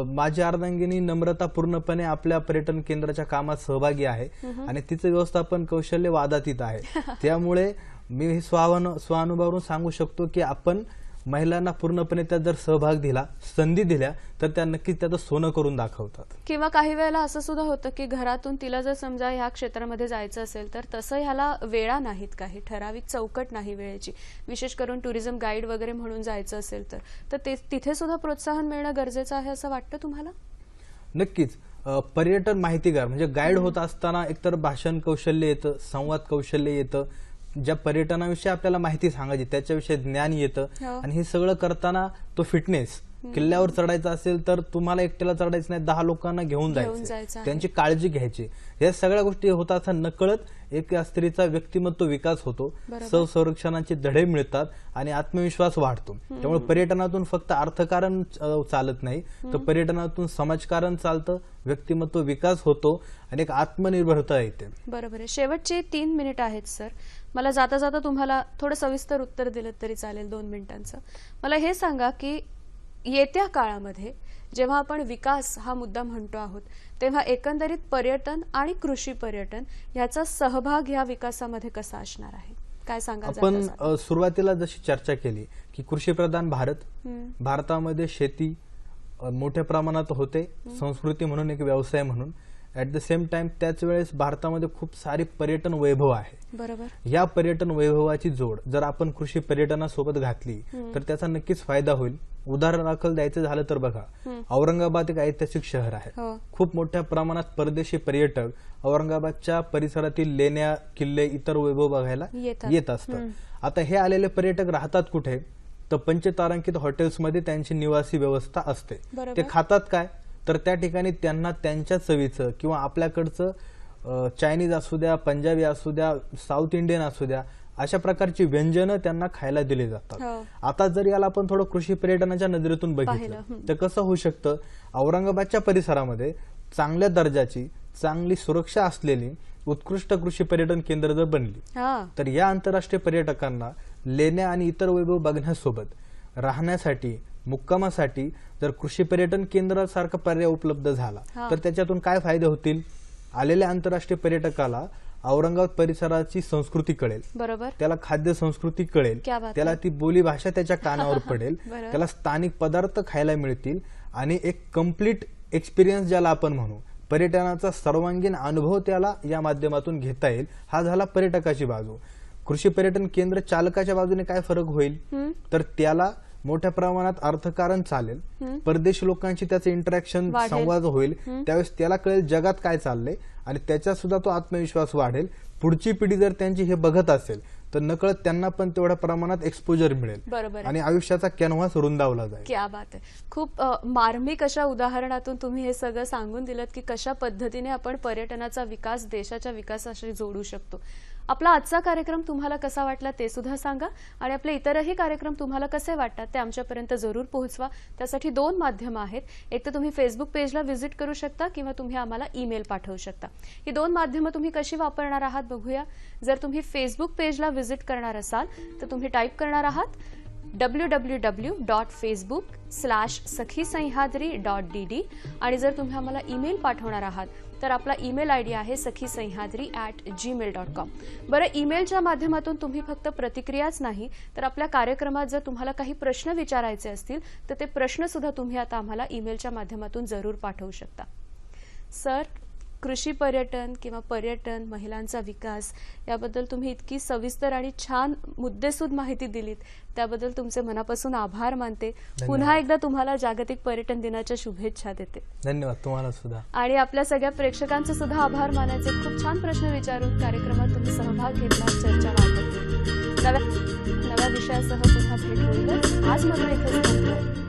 माझी अर्धांगिनी नम्रता पूर्णपणे आपल्या पर्यटन केंद्राच्या कामात सहभागी आहे आणि तिचं व्यवस्थापन कौशल्य वादातीत आहे. त्यामुळे मी स्वानुभवावरून सांगू शकतो की आपण महिलांना पूर्णपणे त्यात जर सहभाग दिला, संधी दिल्या, तर त्या नक्कीच त्याचं सोनं करून दाखवतात. किंवा काही वेळेला असं सुद्धा होतं की घरातून तिला जर समजा ह्या क्षेत्रामध्ये जायचं असेल तर तसं ह्याला वेळा नाहीत, काही ठराविक चौकट नाही वेळेची, विशेष करून टुरिझम गाईड वगैरे म्हणून जायचं असेल तर तिथे सुद्धा प्रोत्साहन मिळणं गरजेचं आहे असं वाटतं तुम्हाला? नक्कीच. पर्यटन माहितीगार म्हणजे गाईड होत असताना एकतर भाषण कौशल्य येतं, संवाद कौशल्य येतं, ज्या पर्यटनाविषयी आपल्याला माहिती सांगायची त्याच्याविषयी ज्ञान येतं आणि हे सगळं करताना तो फिटनेस, किल्ल्यावर चढायचा असेल तर तुम्हाला एकट्याला चढायचं नाही, 10 लोकांना घेऊन जायचं, त्यांची काळजी घ्यायची. या सगळ्या गोष्टी होत असताना नकळत एक स्त्रीचा व्यक्तिमत्व विकास होतो, संरक्षणाचे धडे मिळतात आणि आत्मविश्वास वाढतो. त्यामुळे पर्यटनातून फक्त अर्थकारण चालत नाही, तर पर्यटनातून समाजकारण चालतं, व्यक्तिमत्व विकास होतो आणि एक आत्मनिर्भरता येते. बरोबर आहे. शेवटचे 3 मिनिट आहेत सर. मला जाता जाता तुम्हाला थोडं सविस्तर उत्तर दिलं तरी चालेल, 2 मिनिटांचं. मला हे सांगा की येत्या काळामध्ये जेव्हा आपण विकास हा मुद्दा म्हणतो आहोत, तेव्हा एकंदरीत पर्यटन आणि कृषी पर्यटन याचा सहभाग या विकासामध्ये कसा असणार आहे, काय सांगाल? आपण सुरुवातीला जशी चर्चा केली की कृषीप्रधान भारतामध्ये शेती मोठ्या प्रमाणात होते, संस्कृती म्हणून, एक व्यवसाय म्हणून. ऍट द सेम टाइम त्याच वेळेस भारतामध्ये खूप सारी पर्यटन वैभव आहे. बरोबर. या पर्यटन वैभवाची जोड जर आपण कृषी पर्यटनासोबत घातली तर त्याचा नक्कीच फायदा होईल. उदाहरणादाखल द्यायचं झालं तर बघा, औरंगाबाद एक ऐतिहासिक शहर आहे. खूप मोठ्या प्रमाणात परदेशी पर्यटक औरंगाबादच्या परिसरातील लेण्या, किल्ले, इतर वैभव बघायला येत असतात. आता हे आलेले पर्यटक राहतात कुठे, तर पंचतारांकित हॉटेल्समध्ये त्यांची निवासी व्यवस्था असते. ते खातात काय, तर त्या ठिकाणी त्यांना त्यांच्या चवीचं किंवा आपल्याकडचं चायनीज असू द्या, पंजाबी असू द्या, साऊथ इंडियन असू द्या, अशा प्रकारची व्यंजनं त्यांना खायला दिली जातात. आता जर याला आपण थोडं कृषी पर्यटनाच्या नजरेतून बघितलं तर कसं होऊ शकतं, औरंगाबादच्या परिसरामध्ये चांगल्या दर्जाची, चांगली सुरक्षा असलेली उत्कृष्ट कृषी पर्यटन केंद्र जर बनली तर या आंतरराष्ट्रीय पर्यटकांना लेण्या आणि इतर वैभव बघण्यासोबत राहण्यासाठी, मुक्कामासाठी जर कृषी पर्यटन केंद्रासारखा पर्याय उपलब्ध झाला तर त्याच्यातून काय फायदे होतील? आलेल्या आंतरराष्ट्रीय पर्यटकाला औरंगाबाद परिसराची संस्कृती कळेल, बरोबर, त्याला खाद्य संस्कृती कळेल, त्याला ती बोली भाषा त्याच्या कानावर पडेल, त्याला स्थानिक पदार्थ खायला मिळतील आणि एक कम्प्लीट एक्सपिरियन्स ज्याला आपण म्हणू, पर्यटनाचा सर्वांगीण अनुभव त्याला या माध्यमातून घेता येईल. हा झाला पर्यटकाची बाजू. कृषी पर्यटन केंद्र चालकाच्या बाजूने काय फरक होईल, तर त्याला मोठ्या प्रमाणात अर्थकारण चालेल, परदेशी लोकांशी त्याचं इंटरॅक्शन, संवाद होईल, त्यावेळेस त्याला कळेल जगात काय चाललंय आणि त्याच्यात सुद्धा तो आत्मविश्वास वाढेल. पुढची पिढी जर त्यांची हे बघत असेल तर नकळत त्यांना पण तेवढ्या प्रमाणात एक्सपोजर मिळेल आणि आयुष्याचा कॅनव्हास रुंदावला जाईल. क्या बात आहे. खूप मार्मिक अशा उदाहरणातून तुम्ही हे सगळं सांगून दिलं की कशा पद्धतीने आपण पर्यटनाचा विकास देशाच्या विकासाशी जोडू शकतो. आपला आजचा कार्यक्रम तुम्हाला कसा वाटला ते सुद्धा सांगा आणि आपले इतरही कार्यक्रम तुम्हाला कसे वाटतात ते आमच्यापर्यंत जरूर पोहोचवा. त्यासाठी 2 माध्यमं आहेत. एक तर तुम्ही फेसबुक पेजला व्हिजिट करू शकता किंवा तुम्ही आम्हाला ईमेल पाठवू शकता. ही 2 माध्यमं तुम्ही कशी वापरणार आहात बघूया. जर तुम्ही फेसबुक पेजला व्हिजिट करणार असाल तर तुम्ही टाईप करणार आहात www.facebook.com/sakhisayhadri.dd आणि जर तुम्ही आम्हाला ईमेल पाठवणार आहात तर आपला ईमेल आयडी आहे sakhisayhadri@gmail.com. बरं, ईमेलच्या माध्यमातून तुम्ही फक्त प्रतिक्रियाच नाही तर आपल्या कार्यक्रमात जर तुम्हाला काही प्रश्न विचारायचे असतील तर ते प्रश्न सुद्धा तुम्ही आता आम्हाला ईमेलच्या माध्यमातून जरूर पाठवू शकता. सर, कृषी पर्यटन किंवा पर्यटन, महिलांचा विकास याबद्दल तुम्ही इतकी सविस्तर आणि छान मुद्देसूद माहिती दिलीत त्याबद्दल तुमचे मनापासून आभार मानते. पुन्हा एकदा तुम्हाला जागतिक पर्यटन दिनाच्या शुभेच्छा देते. धन्यवाद. तुम्हाला सुद्धा. आणि आपल्या सगळ्या प्रेक्षकांचे सुद्धा आभार मानायचे. खूप छान प्रश्न विचारून कार्यक्रमात तुम्ही सहभाग घेतला, चर्चा वाढवली. नव्या विषयासह पुन्हा भेट होईल. आज मात्र इथेच थांबतोय.